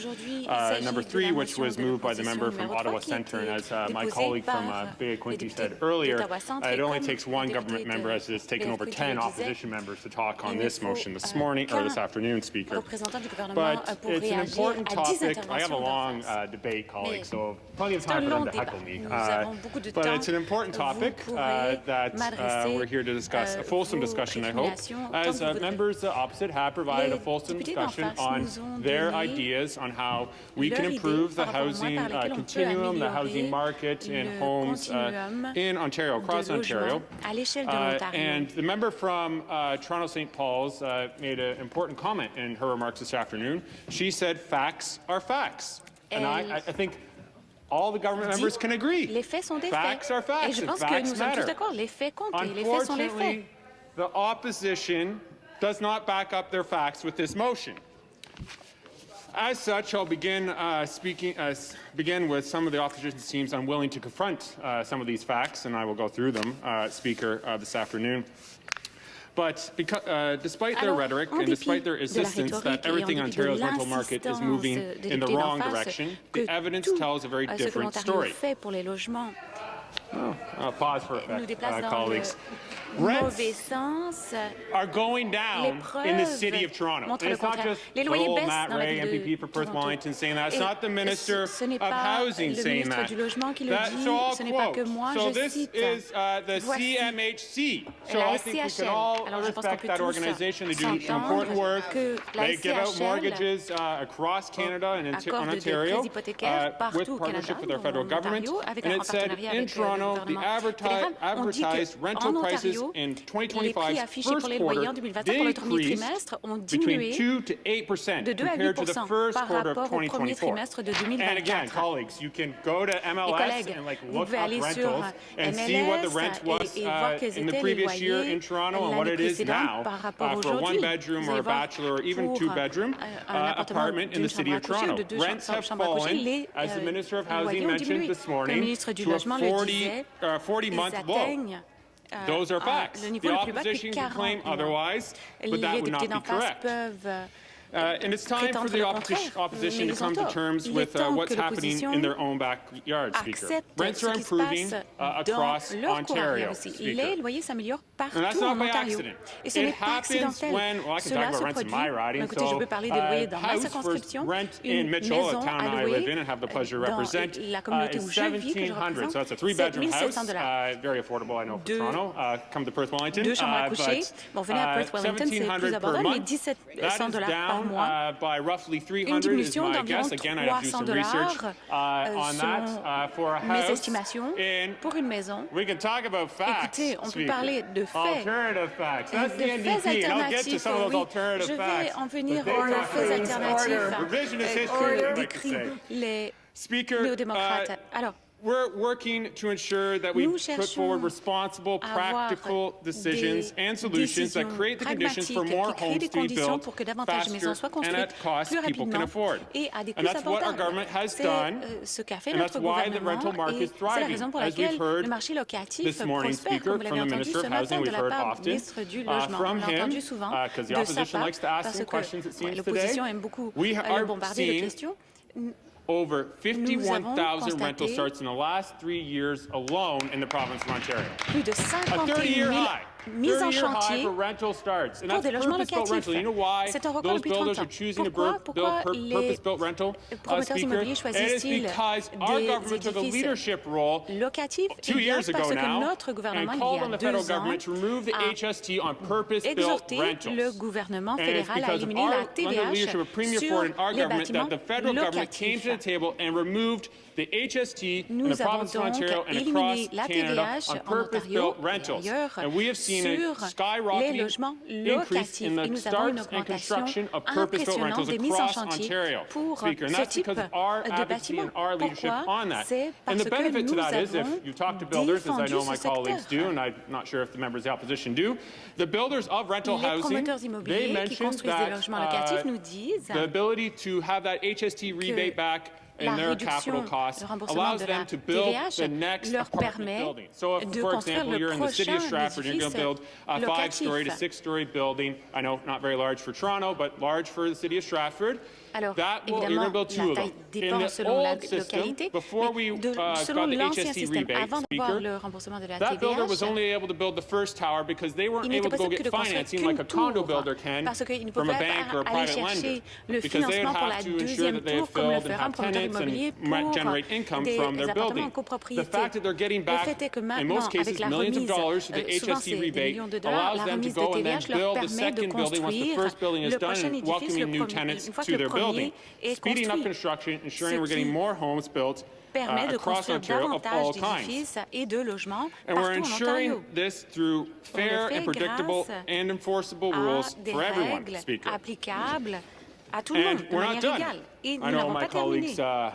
number 3, which was moved by the member from Ottawa Centre. And as my colleague from Bay Quinte said earlier, it only takes one government member, as it's taken over 10 opposition members to talk on this motion this morning, or this afternoon, Speaker. But it's an important topic. I have a long debate, colleagues, so plenty of time for them to heckle me. But it's an important topic that we're here to discuss, a fulsome discussion, I hope. As members opposite have provided a fulsome discussion on their ideas on how we can improve the housing continuum, the housing market in homes in Ontario, across Ontario. And the member from Toronto St. Paul's made an important comment in her remarks this afternoon. She said facts are facts. And I think all the government members can agree. Facts are facts, and facts matter. Unfortunately, the opposition does not back up their facts with this motion. As such, I'll begin begin with some of the opposition teams unwilling to confront some of these facts, and I will go through them, Speaker, this afternoon. But despite their rhetoric and despite their insistence that everything in Ontario's rental market is moving in the wrong direction, the evidence tells a very different story. I'll pause for effect, colleagues. Rents are going down in the City of Toronto. And it's not just old Matt Ray, MPP for Perth Wellington, saying that. It's not the Minister of Housing saying that. So I'll quote. So this is the CMHC. So I think we can all respect that organization. They do some important work. They give out mortgages across Canada and in Ontario with partnership with our federal government. And it said in Toronto, the advertised rental prices in 2025's first quarter decreased between 2 to 8% compared to the first quarter of 2024. And again, colleagues, you can go to MLS and look up rentals and see what the rent was in the previous year in Toronto and what it is now for a one-bedroom or a bachelor or even two-bedroom apartment in the City of Toronto. Rents have fallen, as the Minister of Housing mentioned this morning, to a 40-month low. Those are facts. The opposition can claim otherwise, but that would not be correct. And it's time for the opposition to come to terms with what's happening in their own backyard, Speaker. Rents are improving across Ontario, Speaker. And that's not by accident. It happens when, well, I can talk about rents in my riding, so house for rent in Mitchell, a town I live in and have the pleasure to represent, is $1,700. So that's a three-bedroom house, very affordable, I know, for Toronto. Come to Perth Wellington, but $1,700 per month. That is down by roughly 300 is my guess. Again, I have to do some research on that for a house. And we can talk about facts. Alternative facts. That's the NDP, and I'll get to some of those alternative facts. Revisionist history, I'd like to say. Speaker, we're working to ensure that we put forward responsible, practical decisions and solutions that create the conditions for more homes to be built faster and at costs people can afford. And that's what our government has done, and that's why the rental market is thriving. As we've heard this morning, Speaker, from the Minister of Housing, we've heard often from him, because the opposition likes to ask him questions, it seems today. We are seeing over 51,000 rental starts in the last 3 years alone in the province of Ontario. A 30-year high. 30-year high for rental starts. And that's purpose-built rental. You know why those builders are choosing to build purpose-built rental, Speaker? It is because our government took a leadership role 2 years ago now and called on the federal government to remove the HST on purpose-built rentals. And it's because of under the leadership of Premier Ford and our government that the federal government came to the table and removed the HST in the province of Ontario and across Canada on purpose-built rentals. And we have seen a skyrocketing increase in the starts and construction of purpose-built rentals across Ontario, Speaker. And that's because of our advocacy and our leadership on that. And the benefit to that is, if you talk to builders, as I know my colleagues do, and I'm not sure if the members of the opposition do, the builders of rental housing, they mentioned that the ability to have that HST rebate back in their capital costs allows them to build the next apartment building. So if, for example, you're in the city of Stratford and you're going to build a 5-story to 6-story building, I know not very large for Toronto, but large for the city of Stratford, that will, you're going to build 2 of them. In the old system, before we got the HST rebate, Speaker, that builder was only able to build the first tower because they weren't able to go get financing like a condo builder can from a bank or a private lender, because they would have to ensure that they have filled and have tenants and generate income from their building. The fact that they're getting back, in most cases, millions of dollars for the HST rebate allows them to go and then build the second building once the first building is done and welcoming new tenants to their building, speeding up construction, ensuring we're getting more homes built across Ontario of all kinds. And we're ensuring this through fair and predictable and enforceable rules for everyone, Speaker. And we're not done. I know my colleagues have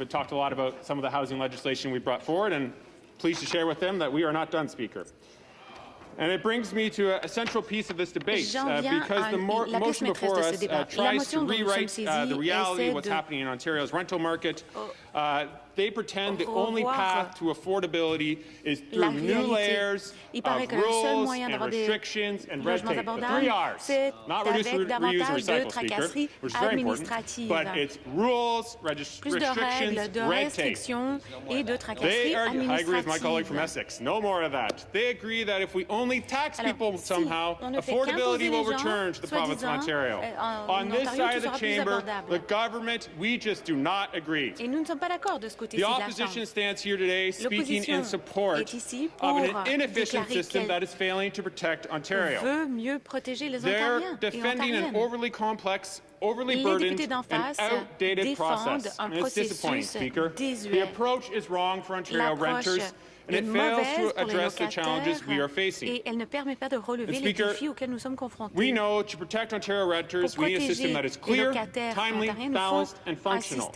talked a lot about some of the housing legislation we brought forward, and pleased to share with them that we are not done, Speaker. And it brings me to a central piece of this debate, because the motion before us tries to rewrite the reality of what's happening in Ontario's rental market. They pretend the only path to affordability is through new layers of rules and restrictions and red tape. The 3 R's. Not reduce, reuse, and recycle, Speaker, which is very important, but it's rules, restrictions, red tape. I agree with my colleague from Essex. No more of that. They agree that if we only tax people somehow, affordability will return to the province of Ontario. On this side of the chamber, the government, we just do not agree. The opposition stands here today speaking in support of an inefficient system that is failing to protect Ontario. They're defending an overly complex, overly burdened, and outdated process. And it's disappointing, Speaker. The approach is wrong for Ontario renters, and it fails to address the challenges we are facing. And Speaker, we know to protect Ontario renters, we need a system that is clear, timely, balanced, and functional.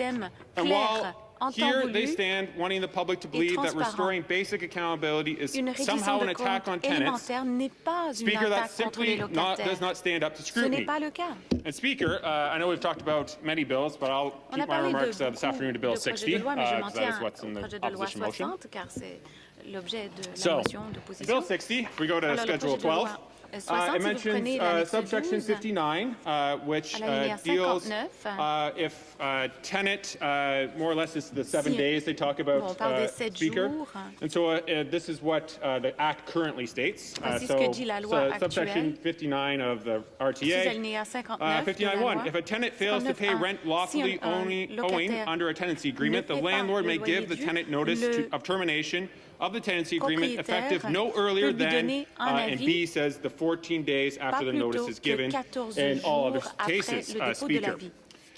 And while here they stand wanting the public to believe that restoring basic accountability is somehow an attack on tenants, Speaker, that simply does not stand up to scrutiny. And Speaker, I know we've talked about many bills, but I'll keep my remarks this afternoon to Bill 60, because that is what's in the opposition motion. So, Bill 60, if we go to Schedule 12, It mentions subsection 59, which deals if a tenant, more or less this is the 7 days they talk about, Speaker. And so this is what the Act currently states. So subsection 59 of the RTA, 59.1, if a tenant fails to pay rent lawfully owing under a tenancy agreement, the landlord may give the tenant notice of termination of the tenancy agreement effective no earlier than, and B says the 14 days after the notice is given in all other cases, Speaker.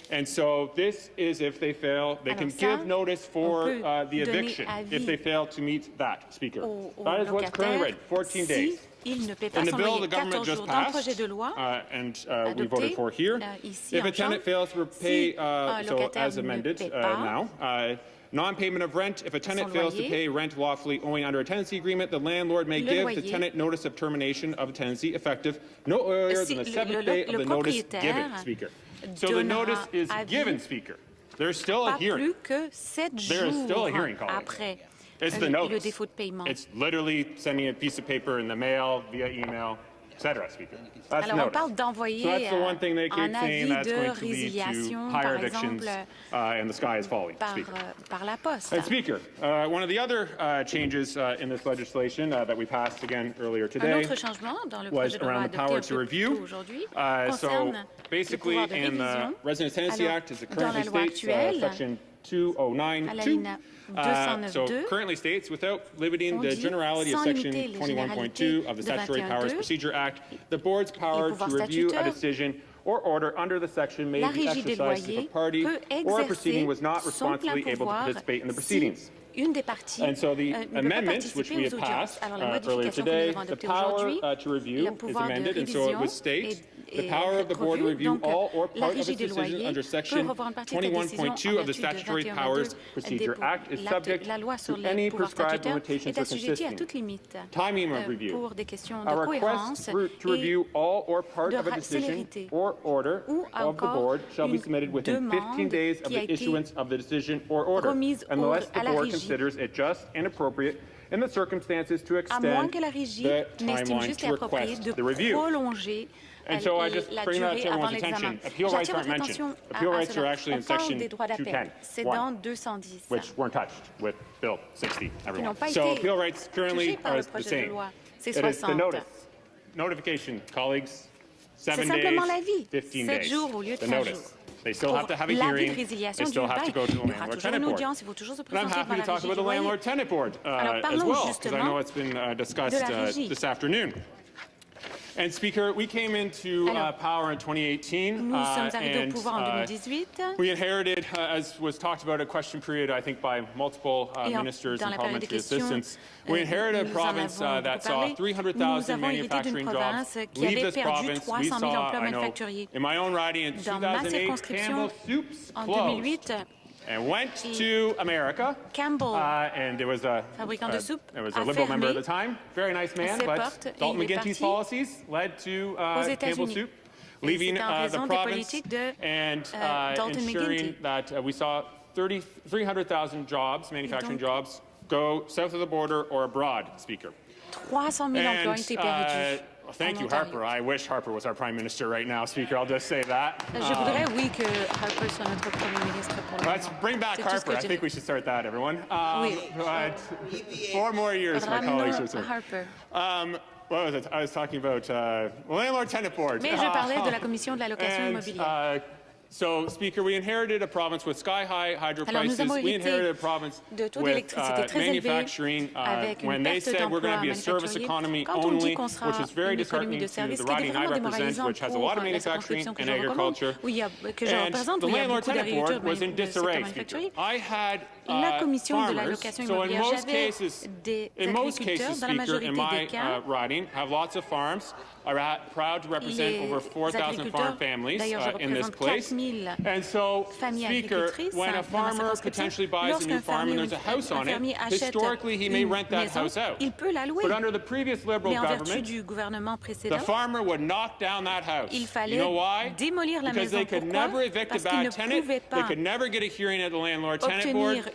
And so this is if they fail, they can give notice for the eviction if they fail to meet that, Speaker. That is what's currently read, 14 days. In the bill the government just passed, and we voted for here, if a tenant fails to pay, so as amended now, non-payment of rent. If a tenant fails to pay rent lawfully owing under a tenancy agreement, the landlord may give the tenant notice of termination of tenancy effective no earlier than the 7th day of the notice given, Speaker. So the notice is given, Speaker. There's still a hearing. There is still a hearing, colleagues. It's the notice. It's literally sending a piece of paper in the mail, via email, etc., Speaker. That's Alors, on parle d'envoyer so that's the one thing they keep un saying avis that's de going to lead to résiliation, higher par evictions, exemple, and the sky is falling, Speaker. par la poste. And Speaker, one of the other changes in this legislation that we passed again earlier today was around the power to review. So basically, in the Residence Tenancy Act, as it currently states, Section 209(2). So currently states, without limiting the generality of Section 21.2 of the Statutory Powers Procedure Act, the board's power to review a decision or order under the section may be exercised if a party or a proceeding was not responsibly able to participate in the proceedings. And so the amendments, which we have passed earlier today, the power to review is amended, and so it would state the power of the board to review all or part of its decisions under Section 21.2 of the Statutory Powers Procedure Act is subject to any prescribed limitations or consistency. Timing of review. A request to review all or part of a decision or order of the board shall be submitted within 15 days of the issuance of the decision or order, unless the board considers it just and appropriate in the circumstances to extend the timeline to request the review. And so I just bring that to everyone's attention. Appeal rights aren't mentioned. Appeal rights are actually in Section 210, which weren't touched with Bill 60, everyone. So appeal rights currently are the same. It is the notice. Notification, colleagues, 7 days, 15 days. The notice. They still have to have a hearing. They still have to go to the Landlord-Tenant Board. And I'm happy to talk about the Landlord-Tenant Board as well, because I know it's been discussed this afternoon. And Speaker, we came into power in 2018, and we inherited, as was talked about at question period, I think by multiple ministers and parliamentary assistants, we inherited a province that saw 300,000 manufacturing jobs leave this province. We saw, I know, in my own riding in 2008, Campbell Soups closed and went to America. Campbell, and there was a Liberal member at the time, very nice man, but Dalton McGuinty's policies led to Campbell Soup leaving the province and ensuring that we saw 300,000 jobs, manufacturing jobs, go south of the border or abroad, Speaker. 300,000 emplois ont été perdus. Thank you, Harper. I wish Harper was our Prime Minister right now, Speaker. I'll just say that. Je voudrais, oui, que Harper soit notre Premier ministre pour le moment. Let's bring back Harper. I think we should start that, everyone. But 4 more years, my colleagues would say. Harper. What was it? I was talking about Landlord-Tenant Board. Mais je parlais de la Commission de la location immobilière. So, Speaker, we inherited a province with sky-high hydro prices. We inherited a province with manufacturing when they said we're going to be a service economy only, which is very disheartening to the riding I represent, which has a lot of manufacturing and agriculture. And the Landlord-Tenant Board was in disarray, Speaker. I had farmers, so in most cases, Speaker, in my riding, have lots of farms. are proud to represent over 4,000 farm families in this place. And so, Speaker, when a farmer potentially buys a new farm and there's a house on it, historically he may rent that house out. But under the previous Liberal government, the farmer would knock down that house. You know why? Because they could never evict a bad tenant, they could never get a hearing at the Landlord-Tenant Board,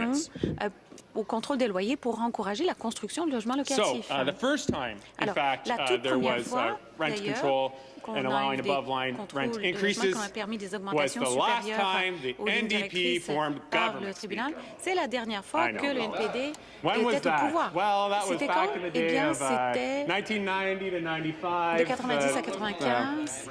solution au contrôle des loyers pour encourager la construction de logements locatifs. So, the first time, in fact, there was rent control and allowing above-line rent increases was the last time the NDP formed government. C'est la dernière fois que le NPD When was était au pouvoir. that? Well, that was C'était back quand? in the Eh day bien, of c'était 1990 to 95. de 90 à 95.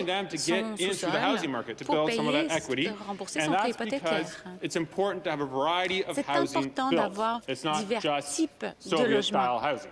allowing them to get into the housing market to build some of that equity. And that's because it's important to have a variety of housing built. It's not just Soviet-style housing.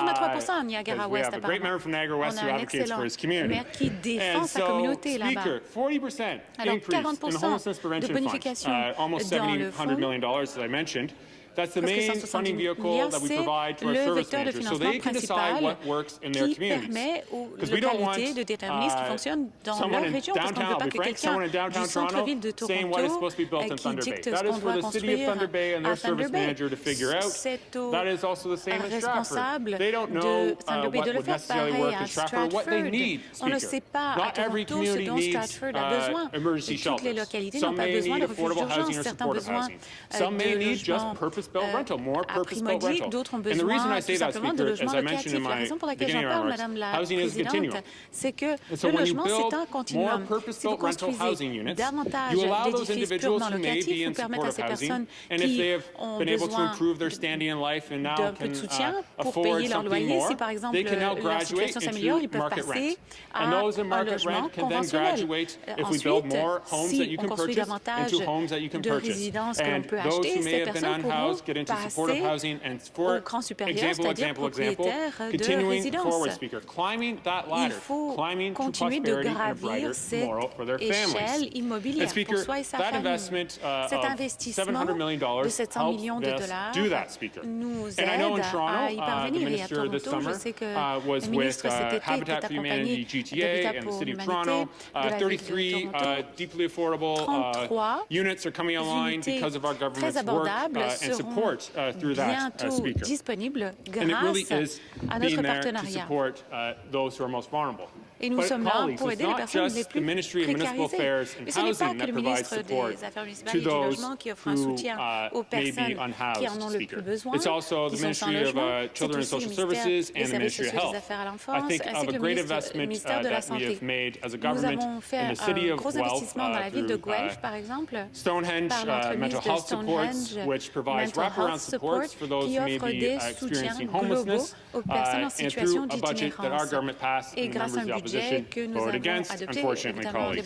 83% à Niagara-Ouest, we have a great member from Niagara West who advocates for his community. Maire qui défend sa communauté là-bas. Speaker, 40% Alors, increase in 40% homelessness de prevention bonification funds, almost dans le $700 fonds. million, as I mentioned. That's the main funding vehicle that we provide to our service managers, so they can decide what works in their communities. Because we don't want someone in downtown Toronto saying what is supposed to be built in Thunder Bay. That is for the city of Thunder Bay and their service manager to figure out. That is also the same in Stratford. They don't know what would necessarily work in Stratford, what they need, Speaker. Not every community needs emergency shelters. Some may need affordable housing or supportive housing. Some may need just purpose-built rental, more purpose-built rental. And the reason I say that, Speaker, as I mentioned in my beginning remarks, housing is a continuum. And so when you build more purpose-built rental housing units, you allow those individuals who may be in supportive housing, and if they have been able to improve their standing in life and now can afford something more, they can now graduate into market rent. And those in market rent can then graduate, if we build more homes that you can purchase, into homes that you can purchase. And those who may have been unhoused get into supportive housing, and for example, continuing forward, Speaker, climbing that ladder, climbing to prosperity and a brighter tomorrow for their families. And Speaker, that investment of $700 million helps us do that, Speaker. And I know in Toronto, the Minister this summer was with Habitat for Humanity GTA and the City of Toronto. 33 deeply affordable units are coming online because of our government's work and support through that, Speaker. And it really is being there to support those who are most vulnerable. But colleagues, it's not just the Ministry of Municipal Affairs and Housing that provides support to those who may be unhoused, Speaker. It's also the Ministry of Children and Social Services and the Ministry of Health. I think of a great investment that we have made as a government in the City of Guelph through Stonehenge Mental Health Supports, which provides wraparound supports for those who may be experiencing homelessness, and through a budget that our government passed and members of the opposition voted against, unfortunately, colleagues.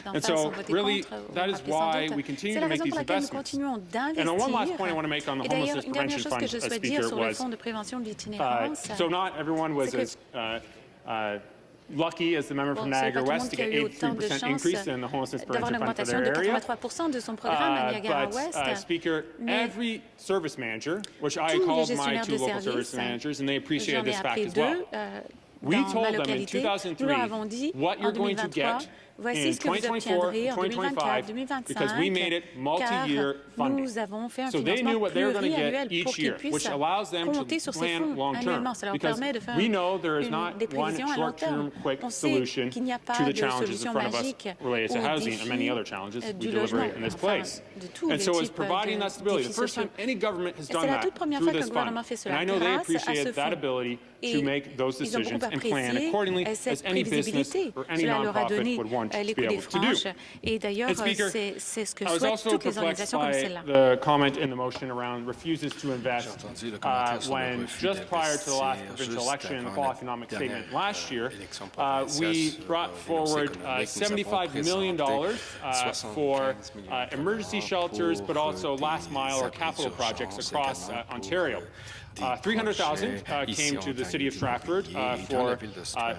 And so, really, that is why we continue to make these investments. And on one last point I want to make on the Homelessness Prevention Fund, Speaker, was so not everyone was as lucky as the member from Niagara West to get 83% increase in the Homelessness Prevention Fund for their area. But, Speaker, every service manager, which I called my two local service managers, and they appreciated this fact as well. We told them in 2003 what you're going to get in 2024, 2025, because we made it multi-year funding. So they knew what they were going to get each year, which allows them to plan long-term, because we know there is not one short-term quick solution to the challenges in front of us related to housing and many other challenges we deliberate in this place. And so it's providing that stability. The first time any government has done that through this fund, and I know they appreciated that ability to make those decisions and plan accordingly as any business or any nonprofit would want to be able to do. And Speaker, I was also perplexed by the comment in the motion around refuses to invest when just prior to the last provincial election in the fall economic statement last year, we brought forward $75 million for emergency shelters, but also last mile or capital projects across Ontario. 300,000 came to the City of Stratford for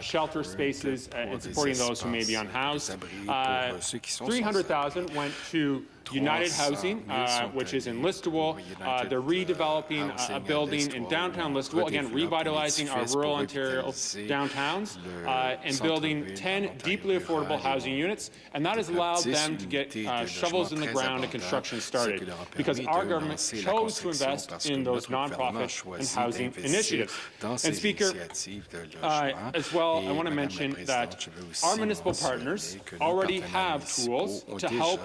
shelter spaces and supporting those who may be unhoused. 300,000 went to United Housing, which is in Listowel. They're redeveloping a building in downtown Listowel, again, revitalizing our rural Ontario downtowns and building 10 deeply affordable housing units. And that has allowed them to get shovels in the ground and construction started, because our government chose to invest in those nonprofit and housing initiatives. And Speaker, as well, I want to mention that our municipal partners already have tools to help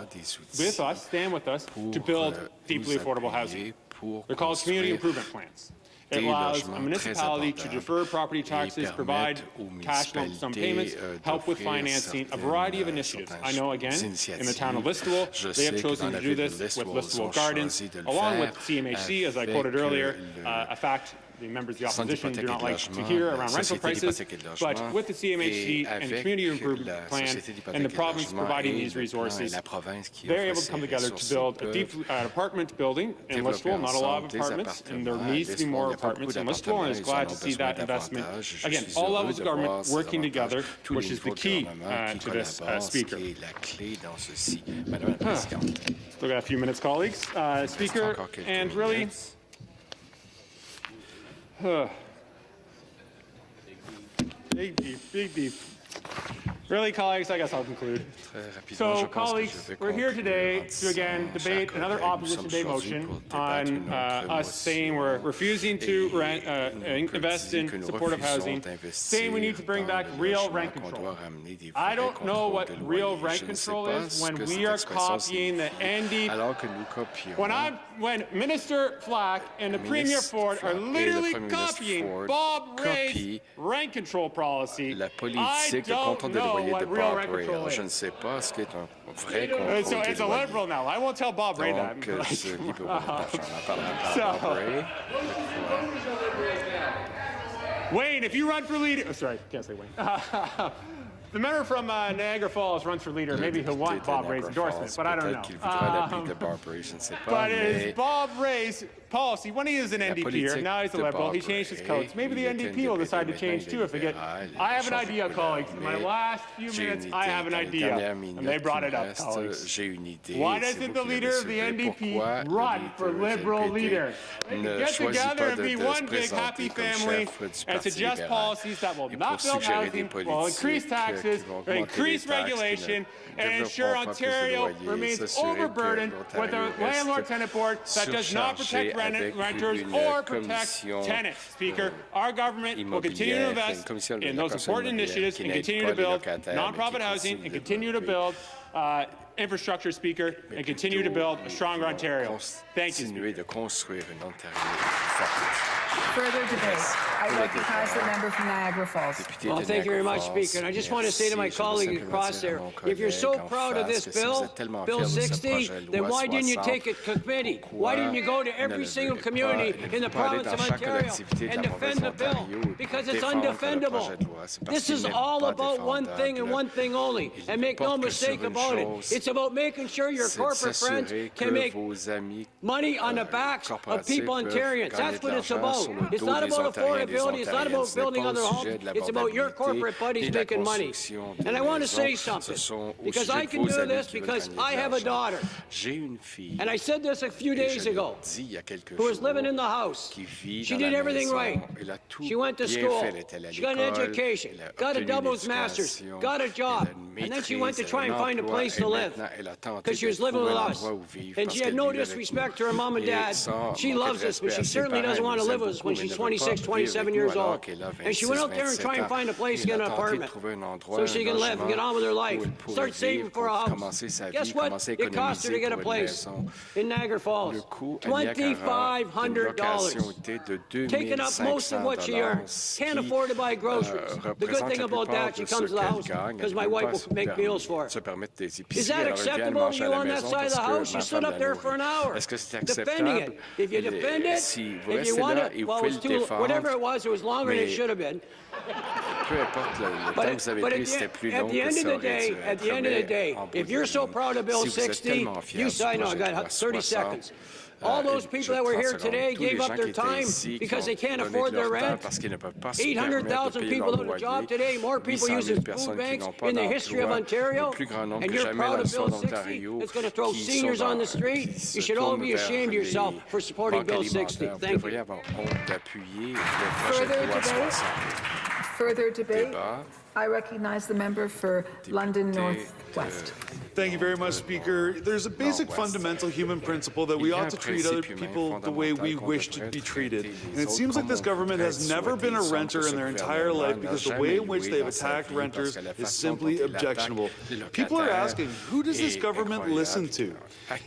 with us, stand with us, to build deeply affordable housing. They're called community improvement plans. It allows a municipality to defer property taxes, provide cash lump sum payments, help with financing a variety of initiatives. I know, again, in the town of Listowel, they have chosen to do this with Listowel Gardens, along with CMHC, as I quoted earlier, a fact the members of the opposition do not like to hear around rental prices, but with the CMHC and the Community Improvement Plan and the province providing these resources, they're able to come together to build a deep apartment building in Listowel, not a lot of apartments, and there needs to be more apartments in Listowel, and is glad to see that investment. Again, all levels of government working together, which is the key to this, Speaker. Still got a few minutes, colleagues. Speaker, and really, big deep. Really, colleagues, I guess I'll conclude. So, colleagues, we're here today to again debate another opposition day motion on us saying we're refusing to invest in supportive housing, saying we need to bring back real rent control. I don't know what real rent control is when we are copying the NDP. When Minister Flack and the Premier Ford are literally copying Bob Ray's rent control policy, I don't know what real rent control is. So it's a liberal now. I won't tell Bob Ray that. Wayne, if you run for leader, sorry, can't say Wayne. The member from Niagara Falls runs for leader. Maybe he'll want Bob Ray's endorsement, but I don't know. But it is Bob Ray's policy. When he was an NDP here, now he's a Liberal, he changed his codes. Maybe the NDP will decide to change too if they get... I have an idea, colleagues. In my last few minutes, I have an idea. And they brought it up, colleagues. Why doesn't the leader of the NDP run for Liberal leader? Get together and be one big happy family and suggest policies that will not build housing, will increase taxes, will increase regulation, and ensure Ontario remains overburdened with a landlord-tenant board that does not protect renters or protect tenants. Speaker, our government will continue to invest in those important initiatives and continue to build non-profit housing and continue to build infrastructure, Speaker, and continue to build a stronger Ontario. Thank you, Speaker. Further debate. I recognize the member from Niagara Falls. Well, thank you very much, Speaker. And I just want to say to my colleague across there, if you're so proud of this bill, Bill 60, then why didn't you take it to committee? Why didn't you go to every single community in the province of Ontario and defend the bill? Because it's undefendable. This is all about one thing and one thing only. And make no mistake about it. It's about making sure your corporate friends can make money on the backs of people Ontarians. That's what it's about. It's not about affordability. It's not about building other homes. It's about your corporate buddies making money. And I want to say something, because I can do this because I have a daughter. And I said this a few days ago, who was living in the house. She did everything right. She went to school. She got an education, got a doubles master's, got a job. And then she went to try and find a place to live because she was living with us. And she had no disrespect to her mom and dad. She loves us, but she certainly doesn't want to live with us when she's 26, 27 years old. And she went out there and tried and find a place to get an apartment so she can live and get on with her life. Start saving for a house. Guess what? It cost her to get a place in Niagara Falls. $2,500. Taking up most of what she earns. Can't afford to buy groceries. The good thing about that, she comes to the house because my wife will make meals for her. Is that acceptable to you on that side of the house? You stood up there for an hour defending it. If you defend it, if you want it, well, it was too, whatever it was longer than it should have been. But at the end of the day, if you're so proud of Bill 60, you sign on. I got 30 seconds. All those people that were here today gave up their time because they can't afford their rent. 800,000 people out of job today, more people using food banks in the history of Ontario, and you're proud of Bill 60. It's going to throw seniors on the street. You should all be ashamed of yourself for supporting Bill 60. Thank you. Further debate. I recognize the member for London North West. Thank you very much, Speaker. There's a basic fundamental human principle that we ought to treat other people the way we wish to be treated. And it seems like this government has never been a renter in their entire life because the way in which they've attacked renters is simply objectionable. People are asking, who does this government listen to?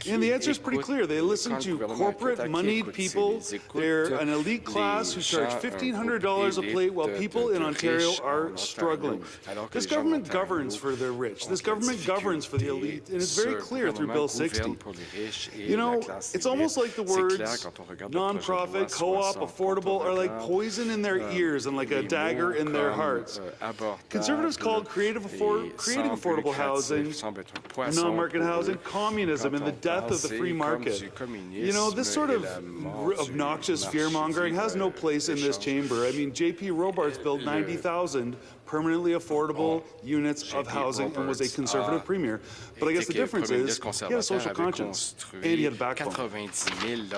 And the answer is pretty clear. They listen to corporate, moneyed people. They're an elite class who charge $1,500 a plate while people in Ontario are struggling. This government governs for the rich. This government governs for the elite, and it's very clear through Bill 60. You know, it's almost like the words nonprofit, co-op, affordable are like poison in their ears and like a dagger in their hearts. Conservatives called creating affordable housing, non-market housing, communism and the death of the free market. You know, this sort of obnoxious fear-mongering has no place in this chamber. I mean, J.P. Robarts built 90,000 permanently affordable units of housing and was a conservative premier. But I guess the difference is he had a social conscience and he had a backbone.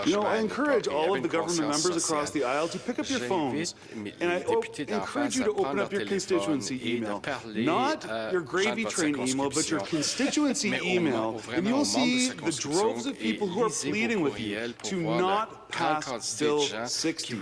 You know, I encourage all of the government members across the aisle to pick up your phones, and I encourage you to open up your constituency email. Not your gravy train email, but your constituency email, and you'll see the droves of people who are pleading with you to not pass Bill 60.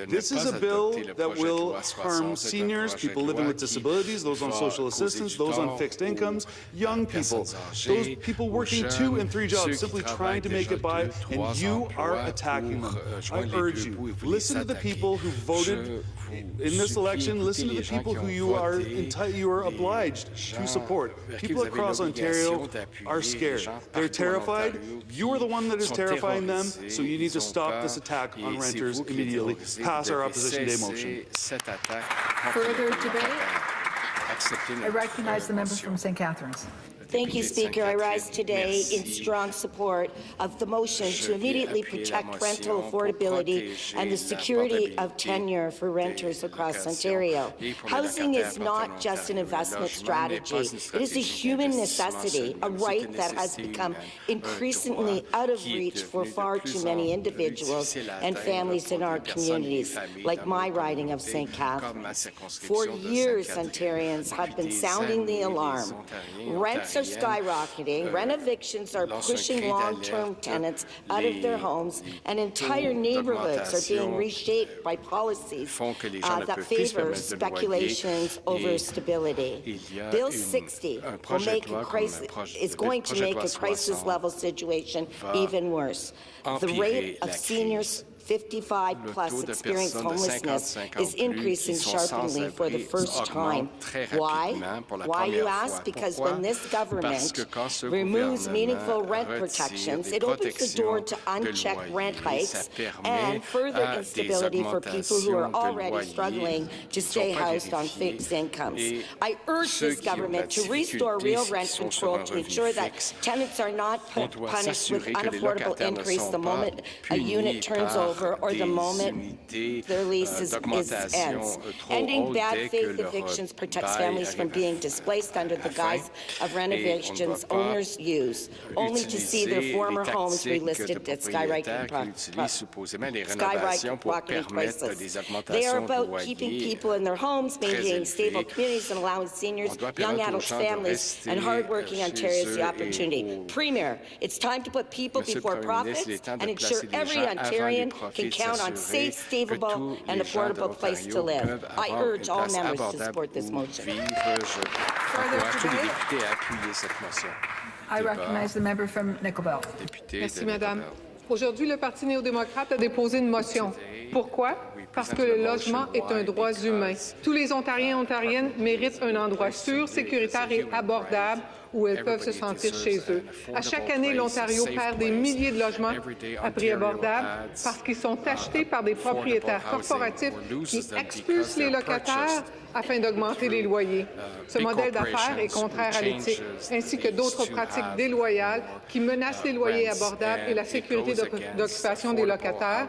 This is a bill that will harm seniors, people living with disabilities, those on social assistance, those on fixed incomes, young people, those people working 2 and 3 jobs, simply trying to make it by, and you are attacking them. I urge you, listen to the people who voted in this election, listen to the people who you are obliged to support. People across Ontario are scared. They're terrified. You are the one that is terrifying them, so you need to stop this attack on renters immediately. Pass our Opposition Day motion. Further debate? I recognize the member from St. Catharines. Thank you, Speaker. I rise today in strong support of the motion to immediately protect rental affordability and the security of tenure for renters across Ontario. Housing is not just an investment strategy. It is a human necessity, a right that has become increasingly out of reach for far too many individuals and families in our communities, like my riding of St. Catharines. For years, Ontarians have been sounding the alarm. Rents are skyrocketing, rent evictions are pushing long-term tenants out of their homes, and entire neighborhoods are being reshaped by policies that favor speculations over stability. Bill 60 is going to make a crisis-level situation even worse. The rate of seniors 55-plus experienced homelessness is increasing sharply for the first time. Why? Why, you ask? Because when this government removes meaningful rent protections, it opens the door to unchecked rent hikes and further instability for people who are already struggling to stay housed on fixed incomes. I urge this government to restore real rent control to ensure that tenants are not punished with unaffordable increase the moment a unit turns over or the moment their lease ends. Ending bad faith evictions protects families from being displaced under the guise of renovations owners use, only to see their former homes relisted at skyrocketing prices. They are about keeping people in their homes, maintaining stable communities, and allowing seniors, young adults, families, and hardworking Ontarians the opportunity. Premier, it's time to put people before profits and ensure every Ontarian can count on safe, stable, and affordable place to live. I urge all members to support this motion. I recognize the member from Nickel Belt. Merci, Madame. Aujourd'hui, le Parti néo-démocrate a déposé une motion. Pourquoi? Parce que le logement est un droit humain. Tous les Ontariens et Ontariennes méritent un endroit sûr, sécuritaire et abordable où elles peuvent se sentir chez eux. À chaque année, l'Ontario perd des milliers de logements à prix abordable parce qu'ils sont achetés par des propriétaires corporatifs qui expulsent les locataires afin d'augmenter les loyers. Ce modèle d'affaires est contraire à l'éthique, ainsi que d'autres pratiques déloyales qui menacent les loyers abordables et la sécurité d'occupation des locataires.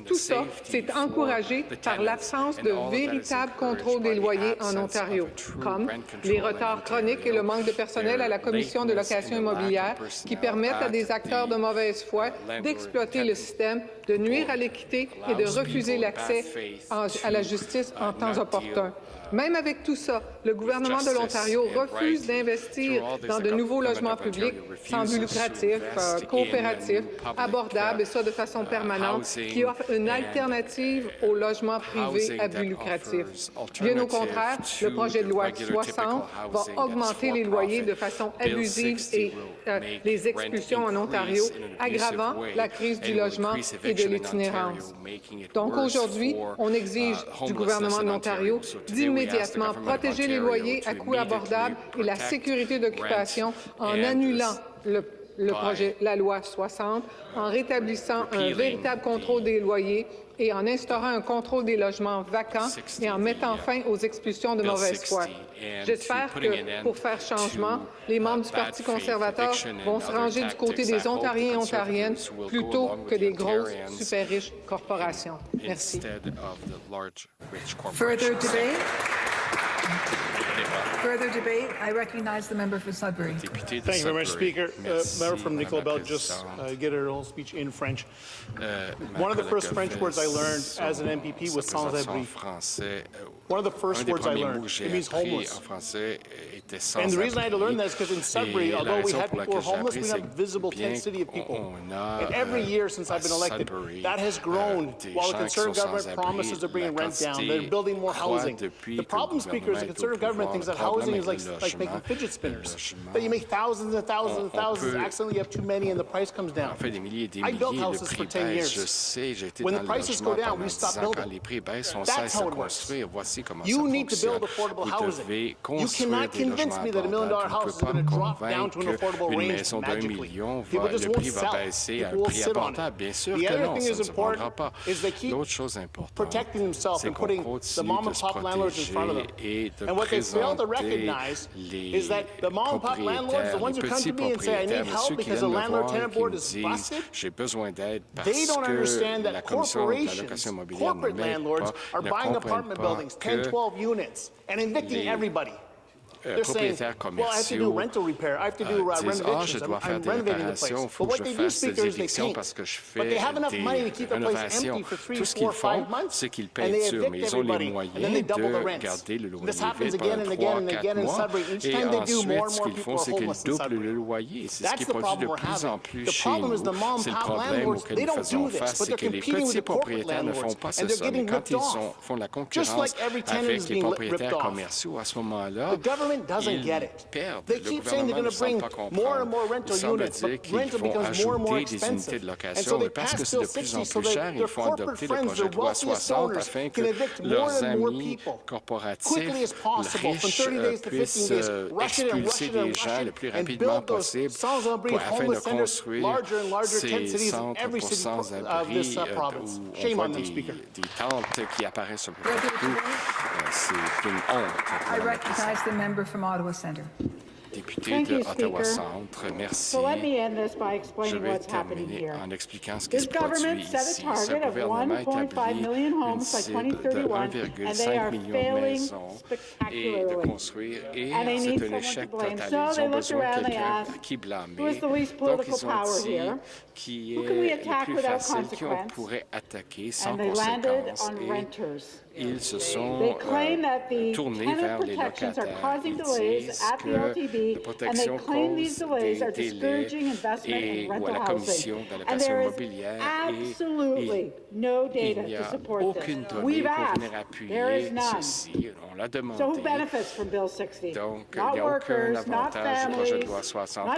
Tout ça, c'est encouragé par l'absence de véritable contrôle des loyers en Ontario, comme les retards chroniques et le manque de personnel à la Commission de location immobilière qui permettent à des acteurs de mauvaise foi d'exploiter le système, de nuire à l'équité et de refuser l'accès à la justice en temps opportun. Même avec tout ça, le gouvernement de l'Ontario refuse d'investir dans de nouveaux logements publics sans but lucratif, coopératifs, abordables, et ça de façon permanente, qui offrent une alternative au logement privé à but lucratif. Bien au contraire, le projet de loi 60 va augmenter les loyers de façon abusive et les expulsions en Ontario, aggravant la crise du logement et de l'itinérance. Donc aujourd'hui, on exige du gouvernement de l'Ontario d'immédiatement protéger les loyers à coût abordable et la sécurité d'occupation en annulant la loi 60, en rétablissant un véritable contrôle des loyers et en instaurant un contrôle des logements vacants et en mettant fin aux expulsions de mauvaise foi. J'espère que, pour faire changement, les membres du Parti conservateur vont se ranger du côté des Ontariens et Ontariennes plutôt que des grosses, super riches corporations. Merci. Further debate. I recognize the member for Sudbury. Thank you very much, Speaker. Member from Nicola Bell just get her own speech in French. One of the first French words I learned as an MPP was sans-abri. One of the first words I learned. It means homeless. And the reason I had to learn that is because in Sudbury, although we had people who were homeless, we have a visible tent city of people. And every year since I've been elected, that has grown while the Conservative government promises to bring rent down. They're building more housing. The problem, Speaker, is the Conservative government thinks that housing is like making fidget spinners. That you make thousands and thousands and thousands, accidentally you have too many and the price comes down. I built houses for 10 years. When the prices go down, we stop building. That's how it works. You need to build affordable housing. You cannot convince me that $1 million house is going to drop down to an affordable range magically. People just won't sell. People will sit on it. The other thing is important is they keep protecting themselves and putting the mom-and-pop landlords in front of them. And what they fail to recognize is that the mom-and-pop landlords, the ones who come to me and say, I need help because the landlord-tenant board is busted, they don't understand that corporations, corporate landlords, are buying apartment buildings, 10, 12 units, and evicting everybody. They're saying, well, I have to do rental repair, I have to do renovations, I'm renovating the place. But what they do, Speaker, is they paint. But they have enough money to keep the place empty for 3, 4, 5 months, and they evict everybody, and then they double the rents. This happens again and again and again in Sudbury. Each time they do, more and more people are homeless in Sudbury. That's the problem we're having. The problem is the mom-and-pop landlords, they don't do this, but they're competing with the corporate landlords, and they're getting ripped off. Just like every tenant is being ripped off. The government doesn't get it. They keep saying they're going to bring more and more rental units, but rental becomes more and more expensive. And so they pass Bill 60 so that their corporate friends, their wealthiest owners, can evict more and more people quickly as possible, from 30 days to 15 days, rush it and rush it and rush it, and build those sans-abri homeless centers, larger and larger tent cities in every city of this province. Shame on them, Speaker. I recognize the member from Ottawa Centre. Thank you, Speaker. So let me end this by explaining what's happening here. This government set a target of 1.5 million homes by 2031, and they are failing spectacularly. And they need someone to blame. So they looked around and they asked, who is the least political power here? Who can we attack without consequence? And they landed on renters. They claim that the tenant protections are causing delays at the LTB, and they claim these delays are discouraging investment in rental housing. And there is absolutely no data to support this. We've asked. There is none. So who benefits from Bill 60? Not workers, not families, not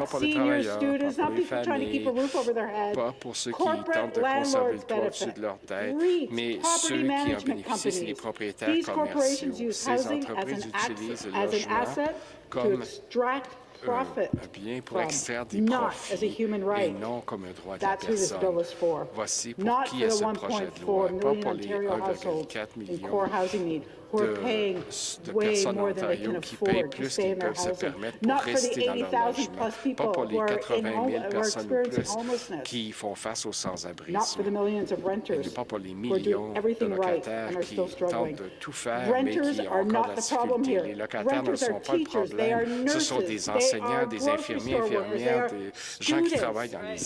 senior students, not people trying to keep a roof over their head. Corporate landlords benefit. REITs, property management companies. These corporations use housing as an asset to extract profit from, not as a human right. That's who this bill is for. Not for the 1.4 million Ontario households in core housing need, who are paying way more than they can afford to stay in their housing. Not for the 80,000 plus people who are experiencing homelessness. Not for the millions of renters who are doing everything right and are still struggling. Renters are not the problem here. Renters are teachers, they are nurses, they are grocery store workers, they are students,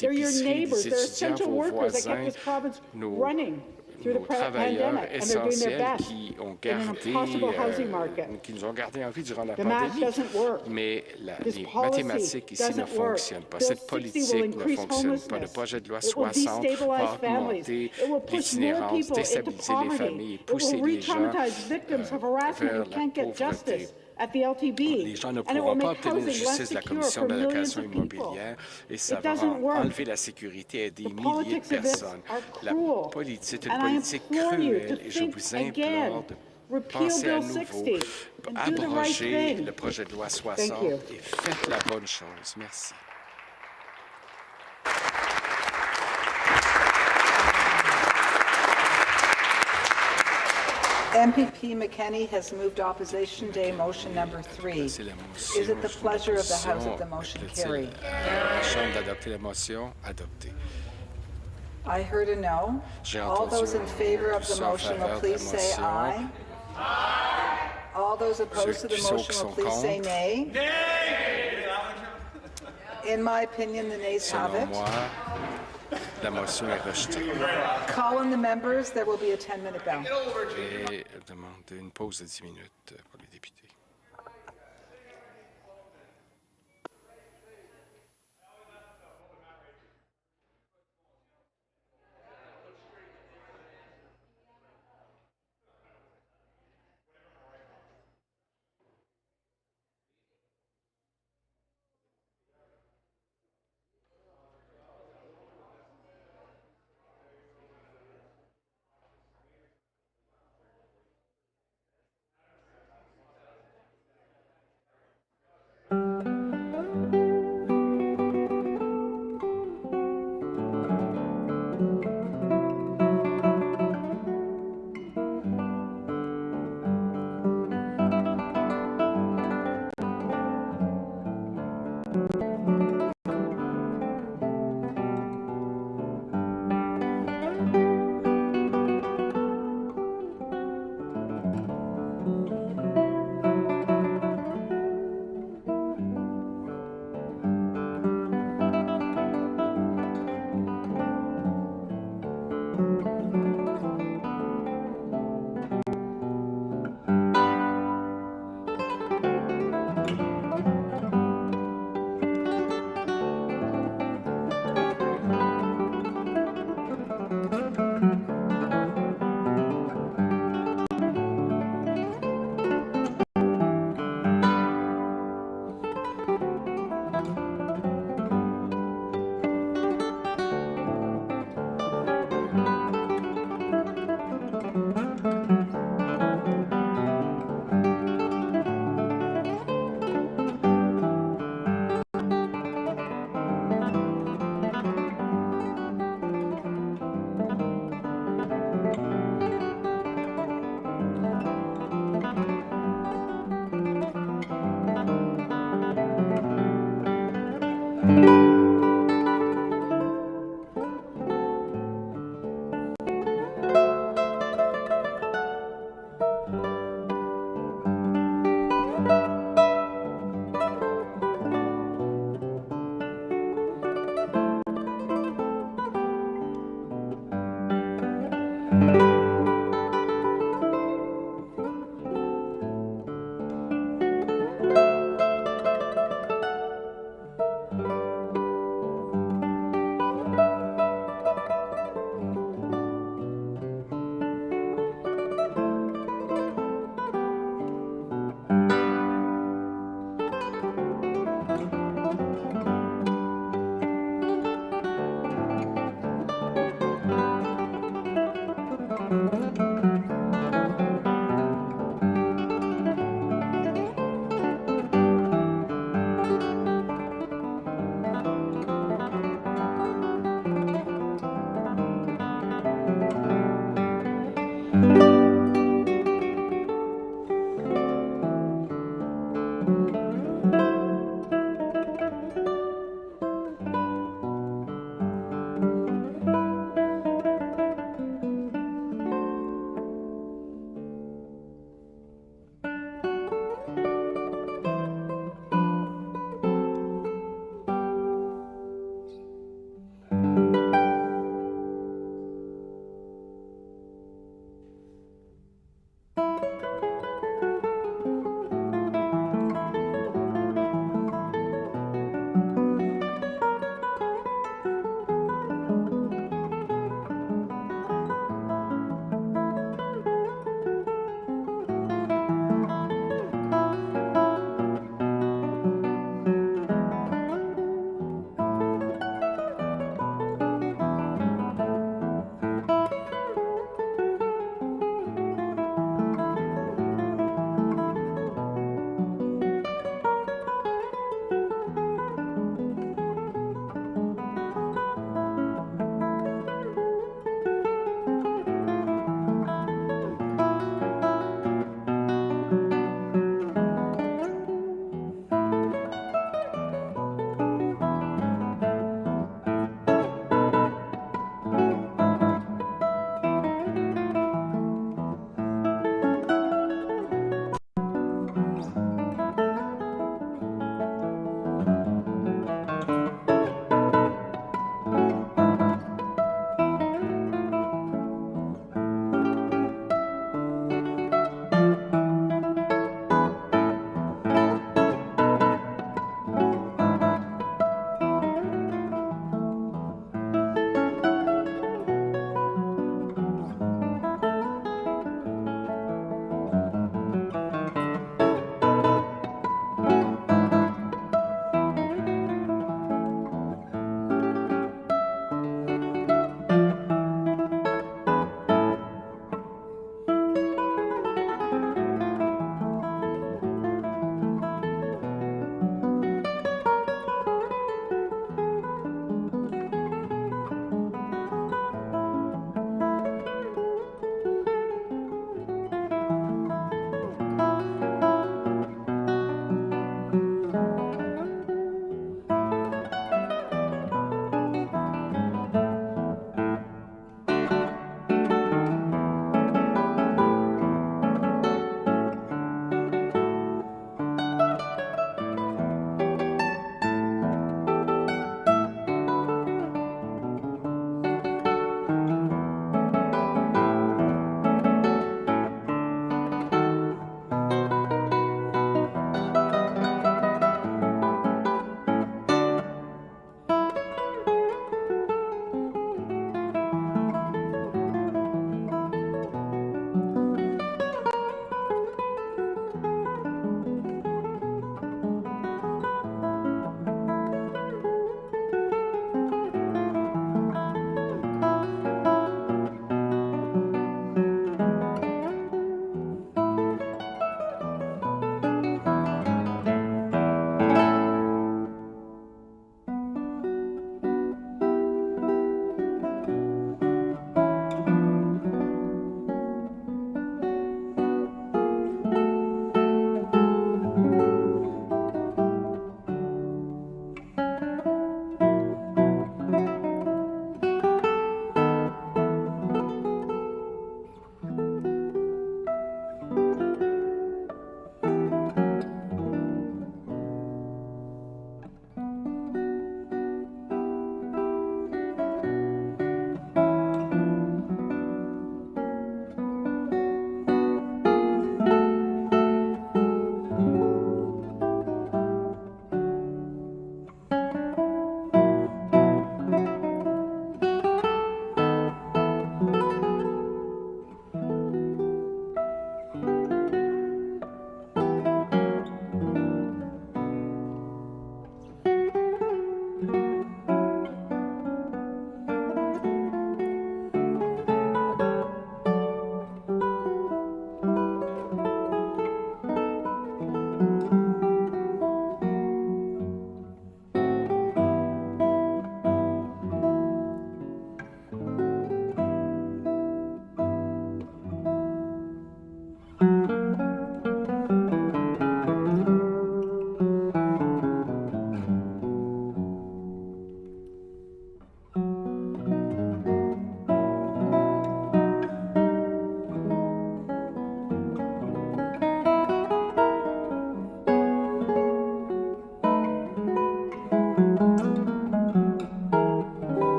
they're your neighbors, they're essential workers that kept this province running. through the pandemic, and they're doing their best qui ont in an gardé, impossible housing market. qui nous ont gardé en vie durant la The math pandémie. doesn't work. Mais This les policy mathématiques ici ne doesn't work. fonctionnent pas. Bill Cette 60 will politique ne increase fonctionne pas. Le homelessness. projet de loi It will 60 va destabilize families. augmenter It will push more l'itinérance, people into déstabiliser les familles poverty. et It pousser will les gens re-traumatize victims of harassment vers who la can't get pauvreté. justice at the LTB. Les gens ne And it will pourront pas make obtenir housing la less justice de la secure Commission for de millions l'allocation of people. immobilière et ça It va doesn't work. enlever la sécurité à des The milliers de politics of this personnes. are La cruel. politique, c'est une And I politique implore you cruelle to et je think vous again. implore de Repeal penser à Bill nouveau, 60 and do the right abroger thing. le projet de loi Thank 60 you. et faites la bonne chose. Merci. MPP McKenney has moved Opposition Day motion number 3. Is it the pleasure of the House that the motion carry? La Chambre d'adopter la motion adoptée. I heard a no. All those in favor of the motion will please say aye. All those opposed to the motion will please say nay. In my opinion, the nays have Selon it. moi, la motion est rejetée. Call on the members. There will be a 10-minute bell. Et demande une pause de 10 minutes pour les députés.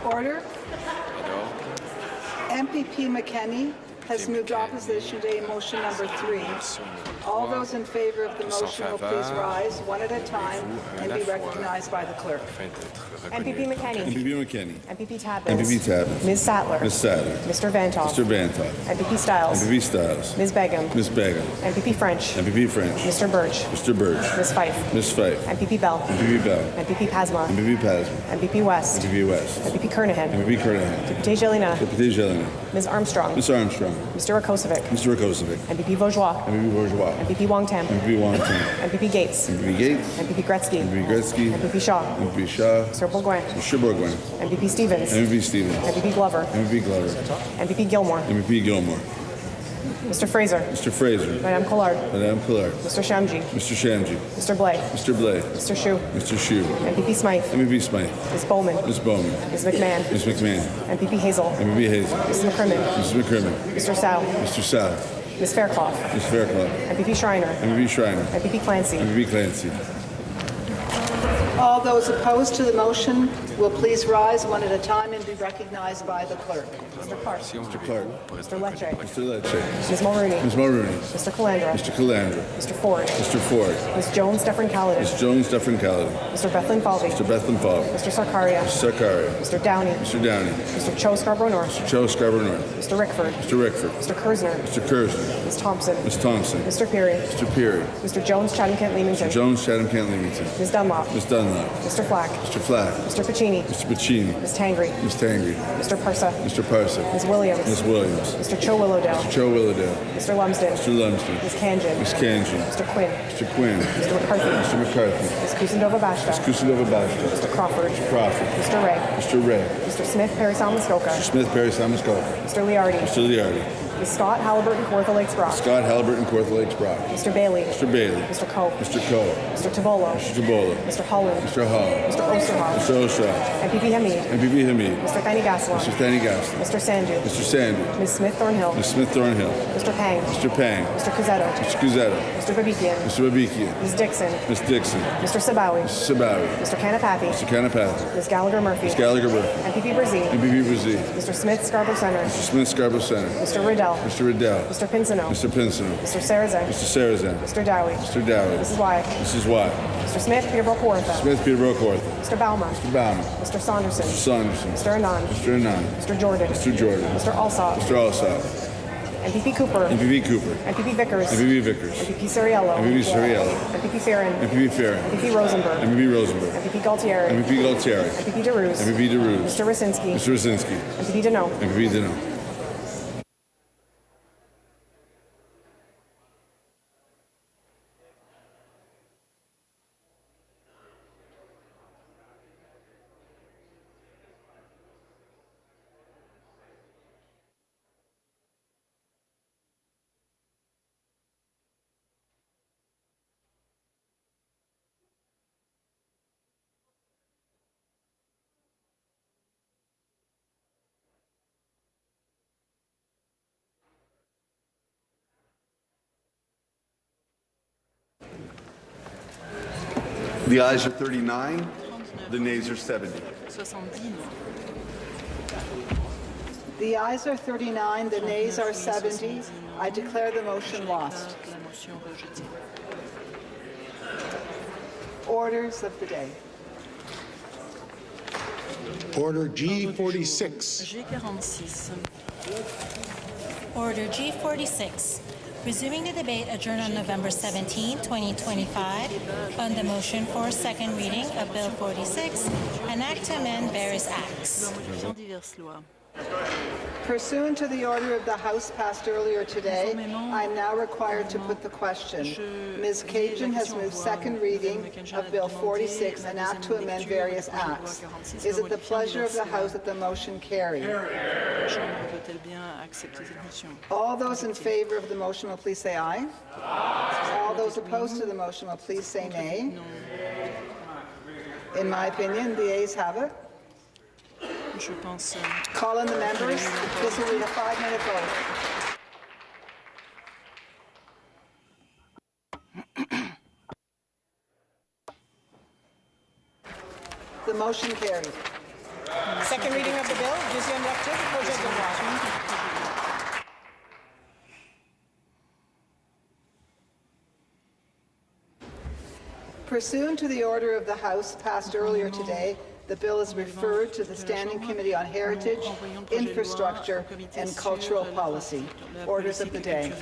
Order. MPP McKenney has moved opposition to motion number 3. All those in favor of the motion will please rise one at a time and be recognized by the clerk. MPP McKenney. MPP McKenney. MPP Tabbins. MPP Tabbins. Ms. Sattler. Ms. Sattler. Mr. Vantoff. Mr. Vantoff. MPP Stiles. MPP Stiles. Ms. Begum. Ms. Begum. MPP French. MPP French. Mr. Birch. Mr. Birch. Ms. Fife. Ms. Fife. MPP Bell. MPP Bell. MPP Pasma. MPP Pasma. MPP West. MPP West. MPP Kernahan. MPP Kernahan. Deputy Jelena. Deputy Jelena. Ms. Armstrong. Ms. Armstrong. Mr. Rakosovic. Mr. Rakosovic. MPP Vaujois. MPP Bourgeois. MPP Wong Tam. MPP Wong Tam. MPP Gates. MPP Gates. MPP Gretzky. MPP Gretzky. MPP Shaw. MPP Shaw. Mr. Bourgoin. Mr. Bourgoin. MPP Stevens. MPP Stevens. MPP Glover. MPP Glover. MPP Gilmore. MPP Gilmore. Mr. Fraser. Mr. Fraser. Madame Collard. Madame Collard. Mr. Shamji. Mr. Shamji. Mr. Blais. Mr. Blais. Mr. Shu. Mr. Shu. MPP Smythe. MPP Smythe. Ms. Bowman. Ms. Bowman. Ms. McMahon. Ms. McMahon. MPP Hazel. MPP Hazel. Mrs. McCrimmon. Mrs. McCrimmon. Mr. Sow. Mr. Sow. Ms. Fairclough. Ms. Fairclough. MPP Schreiner. MPP Schreiner. MPP Clancy. MPP Clancy. All those opposed to the motion will please rise one at a time and be recognized by the clerk. Mr. Clark. Mr. Clark. Mr. Lecce. Mr. Lecce. Ms. Mulrooney. Ms. Mulrooney. Mr. Calandra. Mr. Calandra. Mr. Ford. Mr. Ford. Ms. Jones Dufferin Caledon. Ms. Jones Dufferin Caledon. Mr. Bethlen Falvey. Mr. Bethlen Falvey. Mr. Sarkaria. Mr. Sarkaria. Mr. Downey. Mr. Downey. Mr. Cho Scarborough North. Mr. Cho Scarborough North. Mr. Rickford. Mr. Rickford. Mr. Kersner. Mr. Kersner. Ms. Thompson. Ms. Thompson. Mr. Peary. Mr. Peary. Mr. Jones Chatham Kent Leamington. Mr. Jones Chatham Kent Leamington. Ms. Dunlop. Ms. Dunlop. Mr. Flack. Mr. Flack. Mr. Pacini. Mr. Pacini. Ms. Tangri. Ms. Tangri. Mr. Parsa. Mr. Parsa. Ms. Williams. Ms. Williams. Mr. Cho Willowdale. Mr. Cho Willowdale. Mr. Lumsden. Mr. Lumsden. Ms. Kanjan. Ms. Kanjan. Mr. Quinn. Mr. Quinn. Mr. McCarthy. Mr. McCarthy. Ms. Kusindova Bashta. Ms. Kusindova Bashta. Mr. Crawford. Mr. Crawford. Mr. Ray. Mr. Ray. Mr. Smith Perry Salmuskoka. Mr. Smith Perry Salmuskoka. Mr. Liardi. Mr. Liardi. Ms. Scott Halliburton Kawartha Lakes Brock. Scott Halliburton Kawartha Lakes Brock. Mr. Bailey. Mr. Bailey. Mr. Coe. Mr. Coe. Mr. Tavolo. Mr. Tabola. Mr. Holland. Mr. Hall. Mr. Osterhoff. Mr. Oshaw. MPP Hamid. MPP Hamid. Mr. Thani Gaslam. Mr. Thani Gaslam. Mr. Sandu. Mr. Sandu. Ms. Smith Thornhill. Ms. Smith Thornhill. Mr. Pang. Mr. Pang. Mr. Cusetto. Mr. Cusetto. Mr. Babikian. Mr. Babikian. Ms. Dixon. Ms. Dixon. Mr. Sabawi. Mr. Sabawi. Mr. Kanapathy. Mr. Kanapathy. Ms. Gallagher Murphy. Ms. Gallagher Murphy. MPP Brzee. MPP Brzee. Mr. Smith Scarborough Center. Mr. Smith Scarborough Center. Mr. Riddell. Mr. Riddell. Mr. Pinsino. Mr. Pinsino. Mr. Sarazan. Mr. Sarazan. Mr. Dowie. Mr. Dowie. Mrs. Wyatt. Mrs. Watt. Mr. Smith Peterborough Kawartha. Smith Peterborough Kawartha. Mr. Baumer. Mr. Baumer. Mr. Saunderson. Mr. Saunderson. Mr. Anand. Mr. Anand. Mr. Jordan. Mr. Jordan. Mr. Alsop. Mr. Alsop. MPP Cooper. MPP Cooper. MPP Vickers. MPP Vickers. MPP Sariello. MPP Sariello. MPP Farron. MPP Farron. MPP Rosenberg. MPP Rosenberg. MPP Galtieri. MPP Galtieri. MPP DeRuse. MPP DeRuse. Mr. Rosinski. Mr. Rosinski. MPP Deneau. MPP Deneau. The ayes are 39. The nays are 70. The ayes are 39. The nays are 70. I declare the motion lost. Orders of the day. Order G46. G46. Order G46. Resuming the debate adjourned on November 17, 2025, on the motion for second reading of Bill 46, an act to amend various acts. Pursuant to the order of the House passed earlier today, I am now required to put the question. Ms. Cajun has moved second reading of Bill 46, an act to amend various acts. Is it the pleasure of the House that the motion carry? All those in favor of the motion will please say aye. All those opposed to the motion will please say nay. In my opinion, the ayes have it. Call in the members. This will be a 5-minute vote. The motion carried. Second reading of the bill, deuxième lecture du projet de loi. Pursuant to the order of the House passed earlier today, the bill is referred to the Standing Committee on Heritage, Infrastructure, and Cultural Policy. Orders of the day.